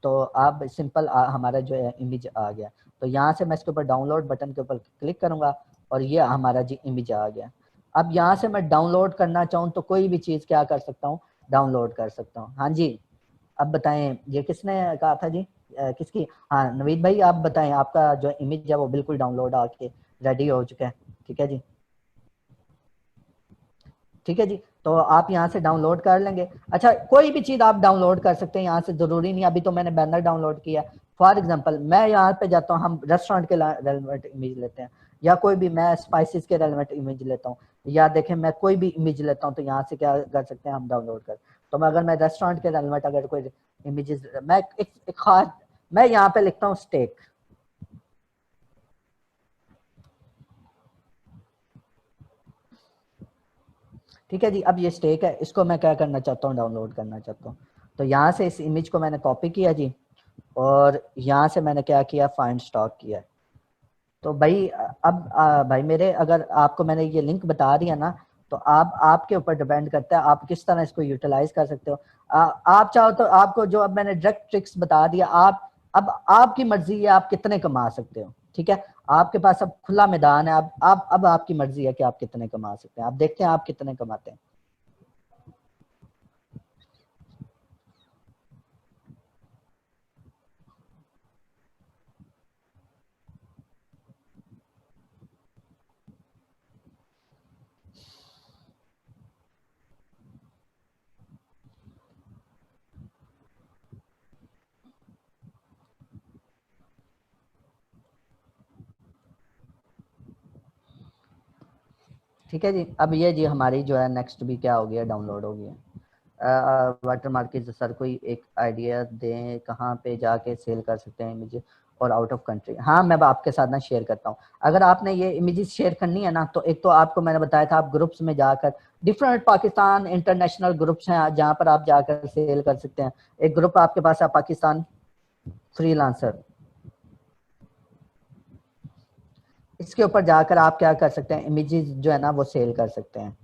तो आप सिंपल हमारा जो है इमेज आ गया, तो यहाँ से मैं इसके ऊपर डाउनलोड बटन के ऊपर क्लिक करूंगा और ये हमारा जी इमेज आ गया। अब यहाँ से मैं डाउनलोड करना चाहूँ तो कोई भी चीज क्या कर सकता हूँ, डाउनलोड कर सकता हूँ। हाँ जी अब बताएं, ये किसने कहा था जी, किसकी, हाँ नवीद भाई आप बताएं, आपका जो इमेज है वो बिल्कुल डाउनलोड आके रेडी हो चुका है, ठीक है जी, ठीक है जी। तो आप यहाँ से डाउनलोड कर लेंगे। अच्छा कोई भी चीज आप डाउनलोड कर सकते हैं यहाँ से, जरूरी नहीं, अभी तो मैंने बैनर डाउनलोड किया। फॉर एग्जांपल मैं यहाँ पे जाता हूँ, हम रेस्टोरेंट के रेलेवेंट इमेज लेते हैं, या कोई भी मैं स्पाइसेस के रेलेवेंट इमेज लेता हूँ, या देखें मैं कोई भी इमेज लेता हूँ, तो यहाँ से क्या कर सकते हैं हम डाउनलोड कर। तो मैं अगर मैं रेस्टोरेंट के रेलेवेंट अगर कोई इमेजेस, मैं एक खास, मैं यहाँ पे लिखता हूँ स्टेक, ठीक है जी। अब ये स्टेक है, इसको मैं क्या करना चाहता हूँ, डाउनलोड करना चाहता हूँ, तो यहाँ से इस इमेज को मैंने कॉपी किया जी, और यहाँ से मैंने क्या किया, फाइंड स्टॉक किया। तो भाई अब भाई मेरे, अगर आपको मैंने ये लिंक बता दिया ना, तो आप, आपके ऊपर डिपेंड करता है आप किस तरह इसको यूटिलाइज कर सकते हो। आप चाहो तो आपको जो अब मैंने डायरेक्ट ट्रिक्स बता दिया, आप अब आपकी मर्जी है आप कितने कमा सकते हो, ठीक है। आपके पास अब खुला मैदान है, आप अब आपकी मर्जी है कि आप कितने कमा सकते हैं। आप देखते हैं आप कितने कमाते हैं। ठीक है जी, अब ये जी हमारी जो है नेक्स्ट भी क्या हो गया, डाउनलोड हो गया। वाटर मार्क की सर कोई एक आइडिया दें कहाँ पे जाके सेल कर सकते हैं इमेज और आउट ऑफ कंट्री। हाँ, मैं आपके साथ ना शेयर करता हूँ। अगर आपने ये इमेजेस शेयर करनी है ना, तो एक तो आपको मैंने बताया था आप ग्रुप्स में जाकर, डिफरेंट पाकिस्तान इंटरनेशनल ग्रुप्स हैं जहाँ पर आप जाकर सेल कर सकते हैं। एक ग्रुप आपके पास है पाकिस्तान फ्रीलांसर, इसके ऊपर जाकर आप क्या कर सकते हैं, इमेजेस जो है ना वो सेल कर सकते हैं।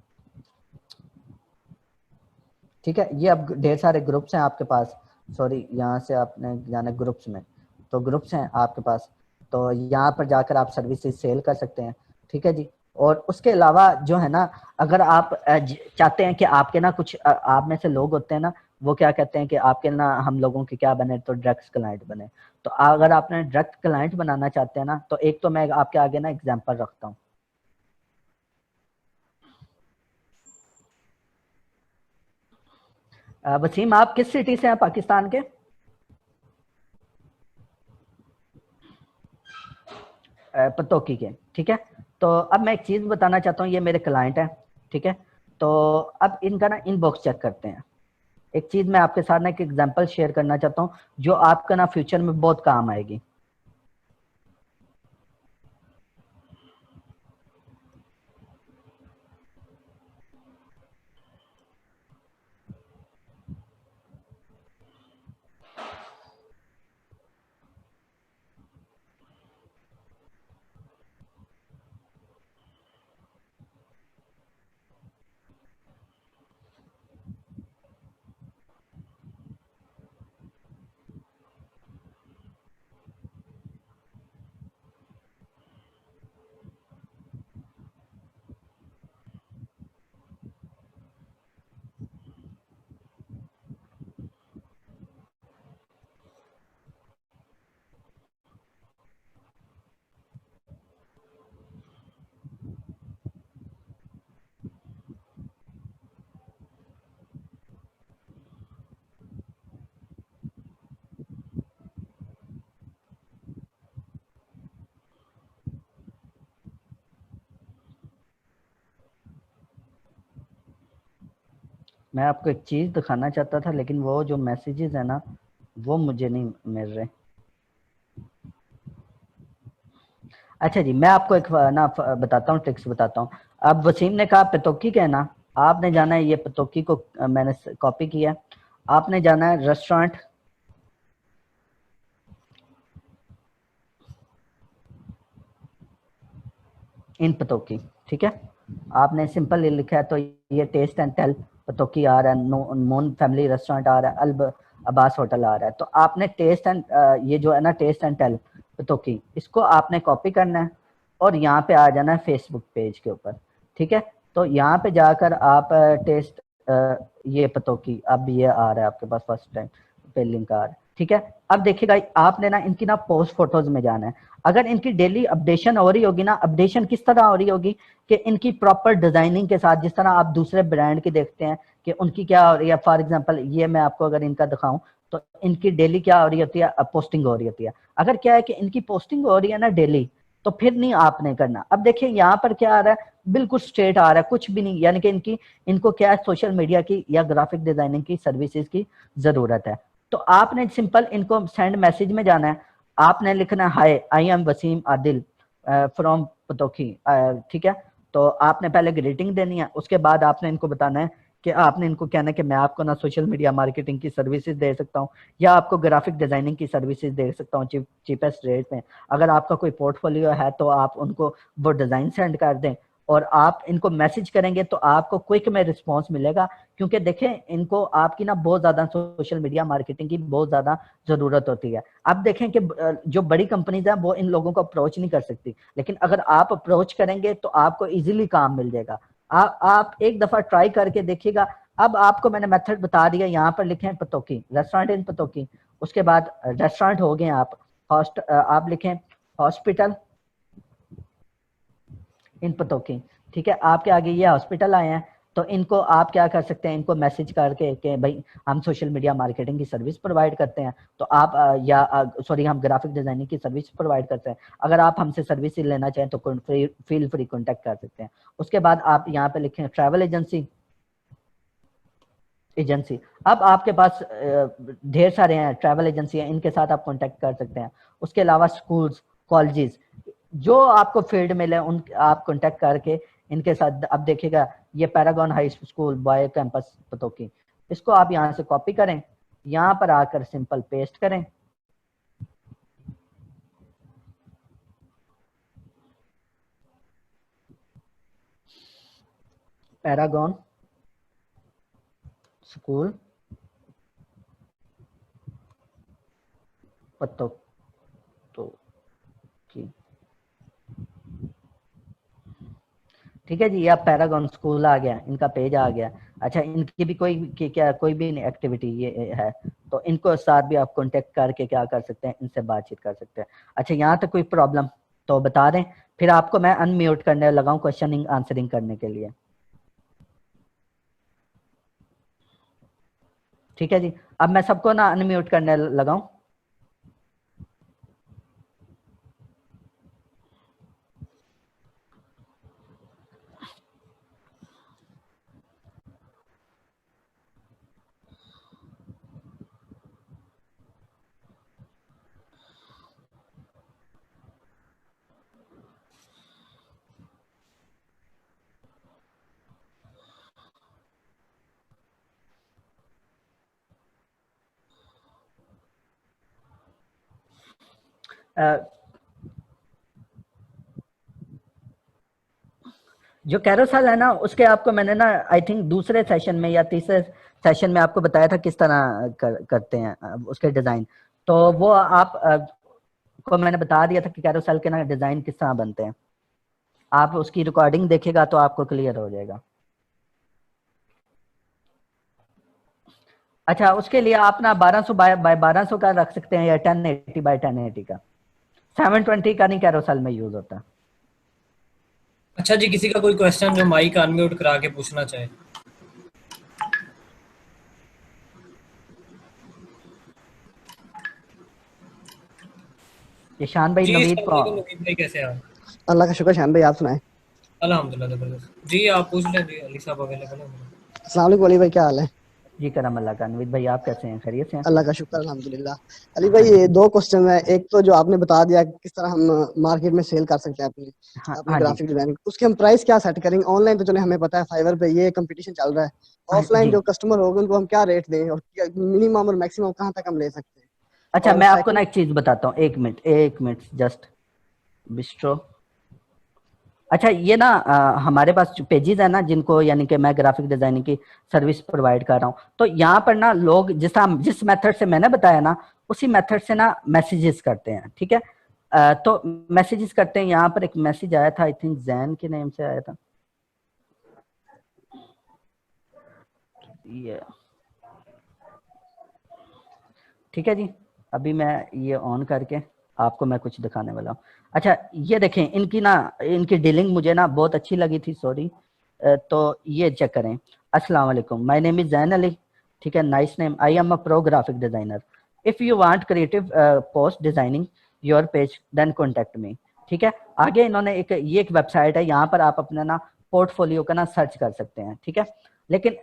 ठीक है, ये अब ढेर सारे ग्रुप्स हैं आपके पास। सॉरी, यहाँ से आपने जाना ग्रुप्स में, तो ग्रुप्स हैं आपके पास, तो यहाँ पर जाकर आप सर्विसेज सेल कर सकते हैं। ठीक है जी। और उसके अलावा जो है ना, अगर आप चाहते हैं कि आपके ना कुछ आप में से लोग होते हैं ना, वो क्या कहते हैं कि आपके ना हम लोगों के क्या बने, तो डायरेक्ट क्लाइंट बने। तो अगर आपने डायरेक्ट क्लाइंट बनाना चाहते हैं ना, तो एक तो मैं आपके आगे ना एग्जाम्पल रखता हूँ। वसीम, आप किस सिटी से हैं पाकिस्तान के? पतोकी के, ठीक है। तो अब मैं एक चीज बताना चाहता हूँ, ये मेरे क्लाइंट है, ठीक है। तो अब इनका ना इनबॉक्स चेक करते हैं। एक चीज मैं आपके साथ ना एक एग्जांपल शेयर करना चाहता हूँ जो आपका ना फ्यूचर में बहुत काम आएगी। मैं आपको एक चीज दिखाना चाहता था, लेकिन वो जो मैसेजेस है ना वो मुझे नहीं मिल रहे। अच्छा जी, मैं आपको एक ना बताता हूँ, ट्रिक्स बताता हूँ। अब वसीम ने कहा पतोकी का है ना, आपने जाना है, ये पतोकी को मैंने कॉपी किया, आपने जाना है रेस्टोरेंट इन पतोकी, ठीक है। आपने सिंपल ये लिखा है, तो ये टेस्ट एंड टेल पतोकी आ रहा है, मोन फैमिली रेस्टोरेंट आ रहा है, अल्ब अब्बास होटल आ रहा है। तो आपने टेस्ट एंड ये जो है ना टेस्ट एंड टेल पतोकी, इसको आपने कॉपी करना है और यहाँ पे आ जाना है फेसबुक पेज के ऊपर, ठीक है। तो यहाँ पे जाकर आप टेस्ट ये पतोकी, अब ये आ रहा है आपके पास फर्स्ट टाइम पे लिंक आ रहा है, ठीक है। अब देखिएगा आपने ना इनकी ना पोस्ट फोटोज में जाना है। अगर इनकी डेली अपडेशन हो रही होगी ना, अपडेशन किस तरह हो रही होगी कि इनकी प्रॉपर डिजाइनिंग के साथ, जिस तरह आप दूसरे ब्रांड की देखते हैं कि उनकी क्या हो रही है। फॉर एग्जांपल ये मैं आपको अगर इनका दिखाऊं, तो इनकी डेली क्या हो रही होती है, पोस्टिंग हो रही होती है। अगर क्या है कि इनकी पोस्टिंग हो रही है ना डेली, तो फिर नहीं आपने करना। अब देखिए यहाँ पर क्या आ रहा है, बिल्कुल स्ट्रेट आ रहा है, कुछ भी नहीं, यानी कि इनको क्या है, सोशल मीडिया की या ग्राफिक डिजाइनिंग की सर्विसेज की जरूरत है। तो आपने सिंपल इनको सेंड मैसेज में जाना है, आपने लिखना hi I am Waseem Adil from Pattoki, ठीक है। तो आपने पहले ग्रीटिंग देनी है, उसके बाद आपने इनको बताना है कि आपने इनको कहना है कि मैं आपको ना सोशल मीडिया मार्केटिंग की सर्विसेज दे सकता हूँ या आपको ग्राफिक डिजाइनिंग की सर्विसेज दे सकता हूँ चीपेस्ट रेट में। अगर आपका कोई पोर्टफोलियो है तो आप उनको वो डिजाइन सेंड कर दें और आप इनको मैसेज करेंगे तो आपको क्विक में रिस्पॉन्स मिलेगा, क्योंकि देखें इनको आपकी ना बहुत ज्यादा सोशल मीडिया मार्केटिंग की बहुत ज्यादा जरूरत होती है। अब देखें कि जो बड़ी कंपनीज हैं वो इन लोगों को अप्रोच नहीं कर सकती, लेकिन अगर आप अप्रोच करेंगे तो आपको इजीली काम मिल जाएगा। आप एक दफा ट्राई करके देखिएगा। अब आपको मैंने मेथड बता दिया, यहाँ पर लिखें पतोकी, रेस्टोरेंट इन पतोकी, उसके बाद रेस्टोरेंट हो गए आप लिखें हॉस्पिटल इन पतोकी, ठीक है। आपके आगे ये हॉस्पिटल आए हैं, तो इनको आप क्या कर सकते हैं, इनको मैसेज करके कि भाई हम सोशल मीडिया मार्केटिंग की सर्विस प्रोवाइड करते हैं, तो आप सॉरी हम ग्राफिक डिजाइनिंग की सर्विस प्रोवाइड करते हैं, अगर आप हमसे सर्विस लेना चाहें तो फील फ्री कॉन्टेक्ट कर सकते हैं। उसके बाद आप यहाँ पे लिखें ट्रैवल एजेंसी। अब आपके पास ढेर सारे हैं ट्रैवल एजेंसी हैं, इनके साथ आप कांटेक्ट कर सकते हैं। उसके अलावा स्कूल्स, कॉलेजेस, जो आपको फील्ड मिले उन आप कांटेक्ट करके इनके साथ। अब देखिएगा ये Paragon high school boy campus Pattoki, इसको आप यहाँ से कॉपी करें, यहाँ पर आकर सिंपल पेस्ट करें। पैरागॉन स्कूल पतोकी, ठीक है जी। ये आप पैरागॉन स्कूल आ गया, इनका पेज आ गया। अच्छा, इनकी भी कोई भी एक्टिविटी ये है तो इनको साथ भी आप कांटेक्ट करके क्या कर सकते हैं, इनसे बातचीत कर सकते हैं। अच्छा, यहाँ तक कोई प्रॉब्लम तो बता दें, फिर आपको मैं अनम्यूट करने लगा हूँ क्वेश्चनिंग आंसरिंग करने के लिए। ठीक है जी, अब मैं सबको ना अनम्यूट करने लगा हूँ। जो कैरोसेल है ना, उसके आपको मैंने ना आई थिंक दूसरे सेशन में या तीसरे सेशन में आपको बताया था किस तरह करते हैं उसके डिजाइन। तो वो को मैंने बता दिया था कि कैरोसेल के ना डिजाइन किस तरह बनते हैं। आप उसकी रिकॉर्डिंग देखेगा तो आपको क्लियर हो जाएगा। अच्छा, उसके लिए आप ना 1200 बाय 1200 का रख सकते हैं या 1080 बाय 1080 का। 720 का नहीं कैरोसेल में यूज होता। अच्छा जी, किसी का कोई क्वेश्चन जो माइक अनम्यूट करा के पूछना चाहे? ईशान भाई, जी, नवीद अस्सलाम वालेकुम नवीद भाई, कैसे हैं आप? अल्लाह का शुक्र। शान भाई, आप सुनाएं। अल्हम्दुलिल्लाह ज़बरदस्त। जी आप पूछ लें जी, अली साहब अवेलेबल है। अस्सलाम वालेकुम अली भाई, क्या हाल है? जी करम अल्लाह का। नवीद भाई आप कैसे हैं, खैरियत से हैं? अल्लाह का शुक्र अल्हम्दुलिल्लाह। अली हाँ भाई, जी, ये दो क्वेश्चन है। एक तो जो आपने बता दिया कि किस तरह हम मार्केट में सेल कर सकते हैं अपनी हाँ अपनी हाँ जी, ग्राफिक डिजाइनिंग, उसके हम प्राइस क्या सेट करेंगे? ऑनलाइन तो चले हमें पता है फाइवर पे ये कंपटीशन चल रहा है। हाँ ऑफलाइन जी। जो कस्टमर होगा उनको हम क्या रेट दें और मिनिमम और मैक्सिमम कहाँ तक हम ले सकते हैं? अच्छा, और मैं आपको ना सेकंड, एक चीज बताता हूँ, एक मिनट जस्ट। बिस्ट्रो, अच्छा ये ना हमारे पास पेजेस है ना जिनको यानी कि मैं ग्राफिक डिजाइनिंग की सर्विस प्रोवाइड कर रहा हूँ, तो यहाँ पर ना लोग जिस मेथड से मैंने बताया ना उसी मेथड से ना मैसेजेस करते हैं, ठीक है। तो मैसेजेस करते हैं। यहाँ पर एक मैसेज आया था, आई थिंक जैन के नेम से आया था ये, ठीक है जी। अभी मैं ये ऑन करके आपको मैं कुछ दिखाने वाला हूँ। अच्छा, ये देखें, इनकी डीलिंग मुझे ना बहुत अच्छी लगी थी, सॉरी। तो ये चेक करें। अस्सलाम वालेकुम, my name is Zain Ali, ठीक है, nice name, I am a pro graphic designer, if you want creative post designing your page then contact me, ठीक है। आगे इन्होंने ये एक वेबसाइट है, यहाँ पर आप अपना ना पोर्टफोलियो का ना सर्च कर सकते हैं, ठीक है। लेकिन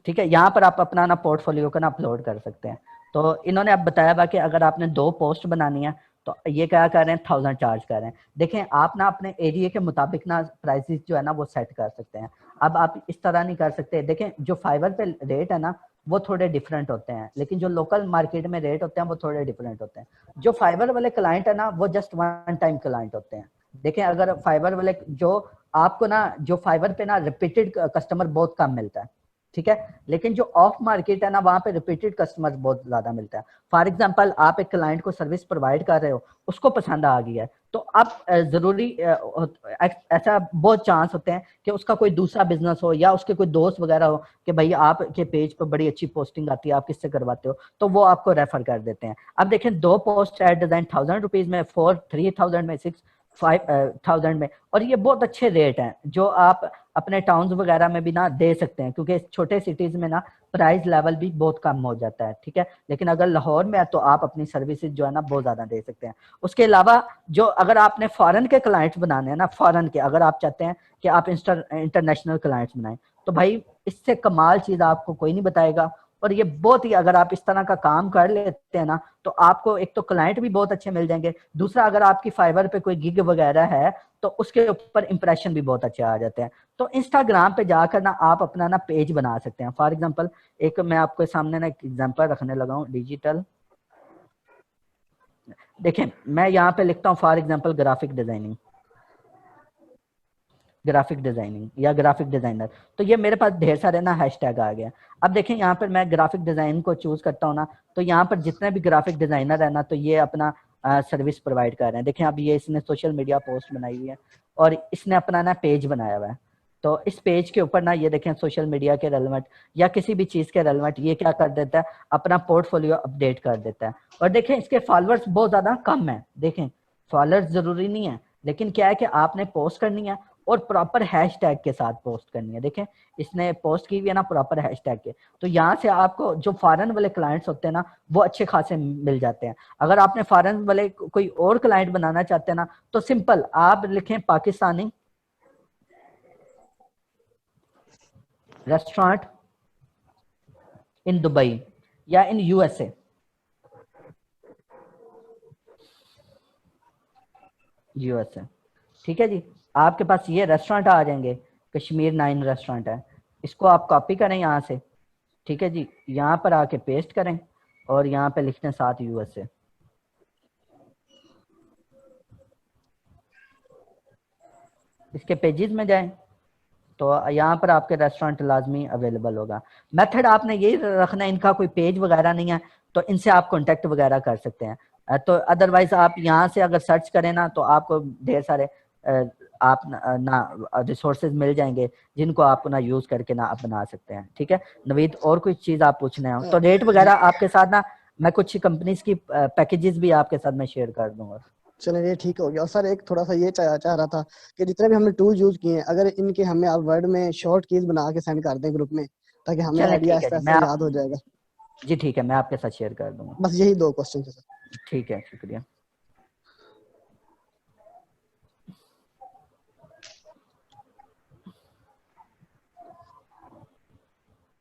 ठीक है, यहाँ पर आप अपना ना पोर्टफोलियो का ना अपलोड कर सकते हैं। तो इन्होंने अब बताया हुआ कि अगर आपने 2 पोस्ट बनानी है तो ये क्या कर रहे हैं, 1000 चार्ज कर रहे हैं। देखें आप ना अपने एरिया के मुताबिक ना प्राइसेस जो है ना वो सेट कर सकते हैं। अब आप इस तरह नहीं कर सकते। देखें जो फाइवर पे रेट है ना वो थोड़े डिफरेंट होते हैं, लेकिन जो लोकल मार्केट में रेट होते हैं वो थोड़े डिफरेंट होते हैं। जो फाइबर वाले क्लाइंट है ना वो जस्ट वन टाइम क्लाइंट होते हैं। देखें अगर फाइबर वाले जो आपको ना जो फाइबर पे ना रिपीटेड कस्टमर बहुत कम मिलता है, ठीक है, लेकिन जो ऑफ मार्केट है ना वहां पे रिपीटेड कस्टमर बहुत ज्यादा मिलता है। फॉर एग्जांपल आप एक क्लाइंट को सर्विस प्रोवाइड कर रहे हो, उसको पसंद आ गई है, तो अब जरूरी ऐसा बहुत चांस होते हैं कि उसका कोई दूसरा बिजनेस हो या उसके कोई दोस्त वगैरह हो कि भाई आपके पेज पर बड़ी अच्छी पोस्टिंग आती है, आप किससे करवाते हो, तो वो आपको रेफर कर देते हैं। अब देखें 2 पोस्ट एड डिजाइन 1000 रुपीज में, 3000 में, 5000 में, और ये बहुत अच्छे रेट हैं जो आप अपने टाउन्स वगैरह में भी ना दे सकते हैं, क्योंकि छोटे सिटीज में ना प्राइस लेवल भी बहुत कम हो जाता है, ठीक है। लेकिन अगर लाहौर में है तो आप अपनी सर्विसेज जो है ना बहुत ज्यादा दे सकते हैं। उसके अलावा जो अगर आपने फॉरेन के क्लाइंट्स बनाने हैं ना, फॉरेन के अगर आप चाहते हैं कि आप इंटरनेशनल क्लाइंट्स बनाएं, तो भाई इससे कमाल चीज आपको कोई नहीं बताएगा। और ये बहुत ही, अगर आप इस तरह का काम कर लेते हैं ना तो आपको एक तो क्लाइंट भी बहुत अच्छे मिल जाएंगे, दूसरा अगर आपकी फाइवर पे कोई गिग वगैरह है तो उसके ऊपर इंप्रेशन भी बहुत अच्छे आ जाते हैं। तो इंस्टाग्राम पे जाकर ना आप अपना ना पेज बना सकते हैं। फॉर एग्जांपल एक मैं आपके सामने ना एक एग्जांपल रखने लगा हूँ, डिजिटल, देखें मैं यहाँ पे लिखता हूँ for example graphic designing, graphic designing या ग्राफिक डिजाइनर, तो ये मेरे पास ढेर सारे ना हैशटैग आ गया। अब देखें यहाँ पर मैं ग्राफिक डिजाइन को चूज करता हूँ ना, तो यहाँ पर जितने भी ग्राफिक डिजाइनर है ना तो ये अपना सर्विस प्रोवाइड कर रहे हैं। देखें अब ये इसने सोशल मीडिया पोस्ट बनाई हुई है और इसने अपना ना पेज बनाया हुआ है। तो इस पेज के ऊपर ना ये देखें सोशल मीडिया के रेलेवेंट या किसी भी चीज के रेलेवेंट ये क्या कर देता है, अपना पोर्टफोलियो अपडेट कर देता है। और देखें इसके फॉलोअर्स बहुत ज्यादा कम है, देखें फॉलोअर्स जरूरी नहीं है, लेकिन क्या है कि आपने पोस्ट करनी है और प्रॉपर हैशटैग के साथ पोस्ट करनी है। देखें इसने पोस्ट की हुई है ना प्रॉपर हैशटैग के, तो यहाँ से आपको जो फॉरेन वाले क्लाइंट्स होते हैं ना वो अच्छे खासे मिल जाते हैं। अगर आपने फॉरेन वाले कोई और क्लाइंट बनाना चाहते हैं ना तो सिंपल आप लिखें पाकिस्तानी रेस्टोरेंट इन दुबई या इन यूएसए, यूएसए, ठीक है जी। आपके पास ये रेस्टोरेंट आ जाएंगे, कश्मीर 9 रेस्टोरेंट है, इसको आप कॉपी करें यहाँ से, ठीक है जी, यहाँ पर आके पेस्ट करें और यहाँ पे लिखते हैं साथ यूएसए। इसके पेजेस में जाएं तो यहाँ पर आपके रेस्टोरेंट लाजमी अवेलेबल होगा। मेथड आपने यही रखना है, इनका कोई पेज वगैरह नहीं है तो इनसे आप कांटेक्ट वगैरह कर सकते हैं। तो अदरवाइज आप यहाँ से अगर सर्च करें ना तो आपको ढेर सारे आप ना रिसोर्सेज मिल जाएंगे जिनको आप ना यूज करके ना आप बना सकते हैं, ठीक है। नवीद और कोई चीज आप पूछने हो तो रेट वगैरह आपके साथ ना मैं कुछ कंपनीज की पैकेजेस भी आपके साथ मैं शेयर कर दूंगा। चलिए ये ठीक हो गया। और सर एक थोड़ा सा ये चाह रहा था कि जितने भी हमने टूल यूज किए हैं अगर इनके हमें आप वर्ड में शॉर्ट कीज बना के सेंड कर दें ग्रुप में, ताकि हमें चलें आइडिया ठीक है ऐसा जी, मैं ऐसा याद हो जाएगा। जी ठीक है मैं आपके साथ शेयर कर दूंगा। बस यही 2 क्वेश्चन थे सर। ठीक है, शुक्रिया।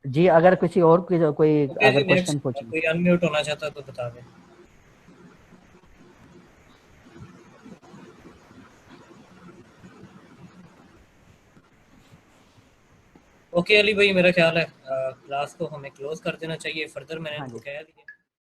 जी अगर किसी और कोई ओके अगर जी, क्वेश्चन नेक्स्ट पूछना। कोई अनम्यूट होना चाहता है तो बता दें। ओके अली भाई, मेरा ख्याल है क्लास को हमें क्लोज कर देना चाहिए। फर्दर मैंने हाँ इनको जी। कह दिया।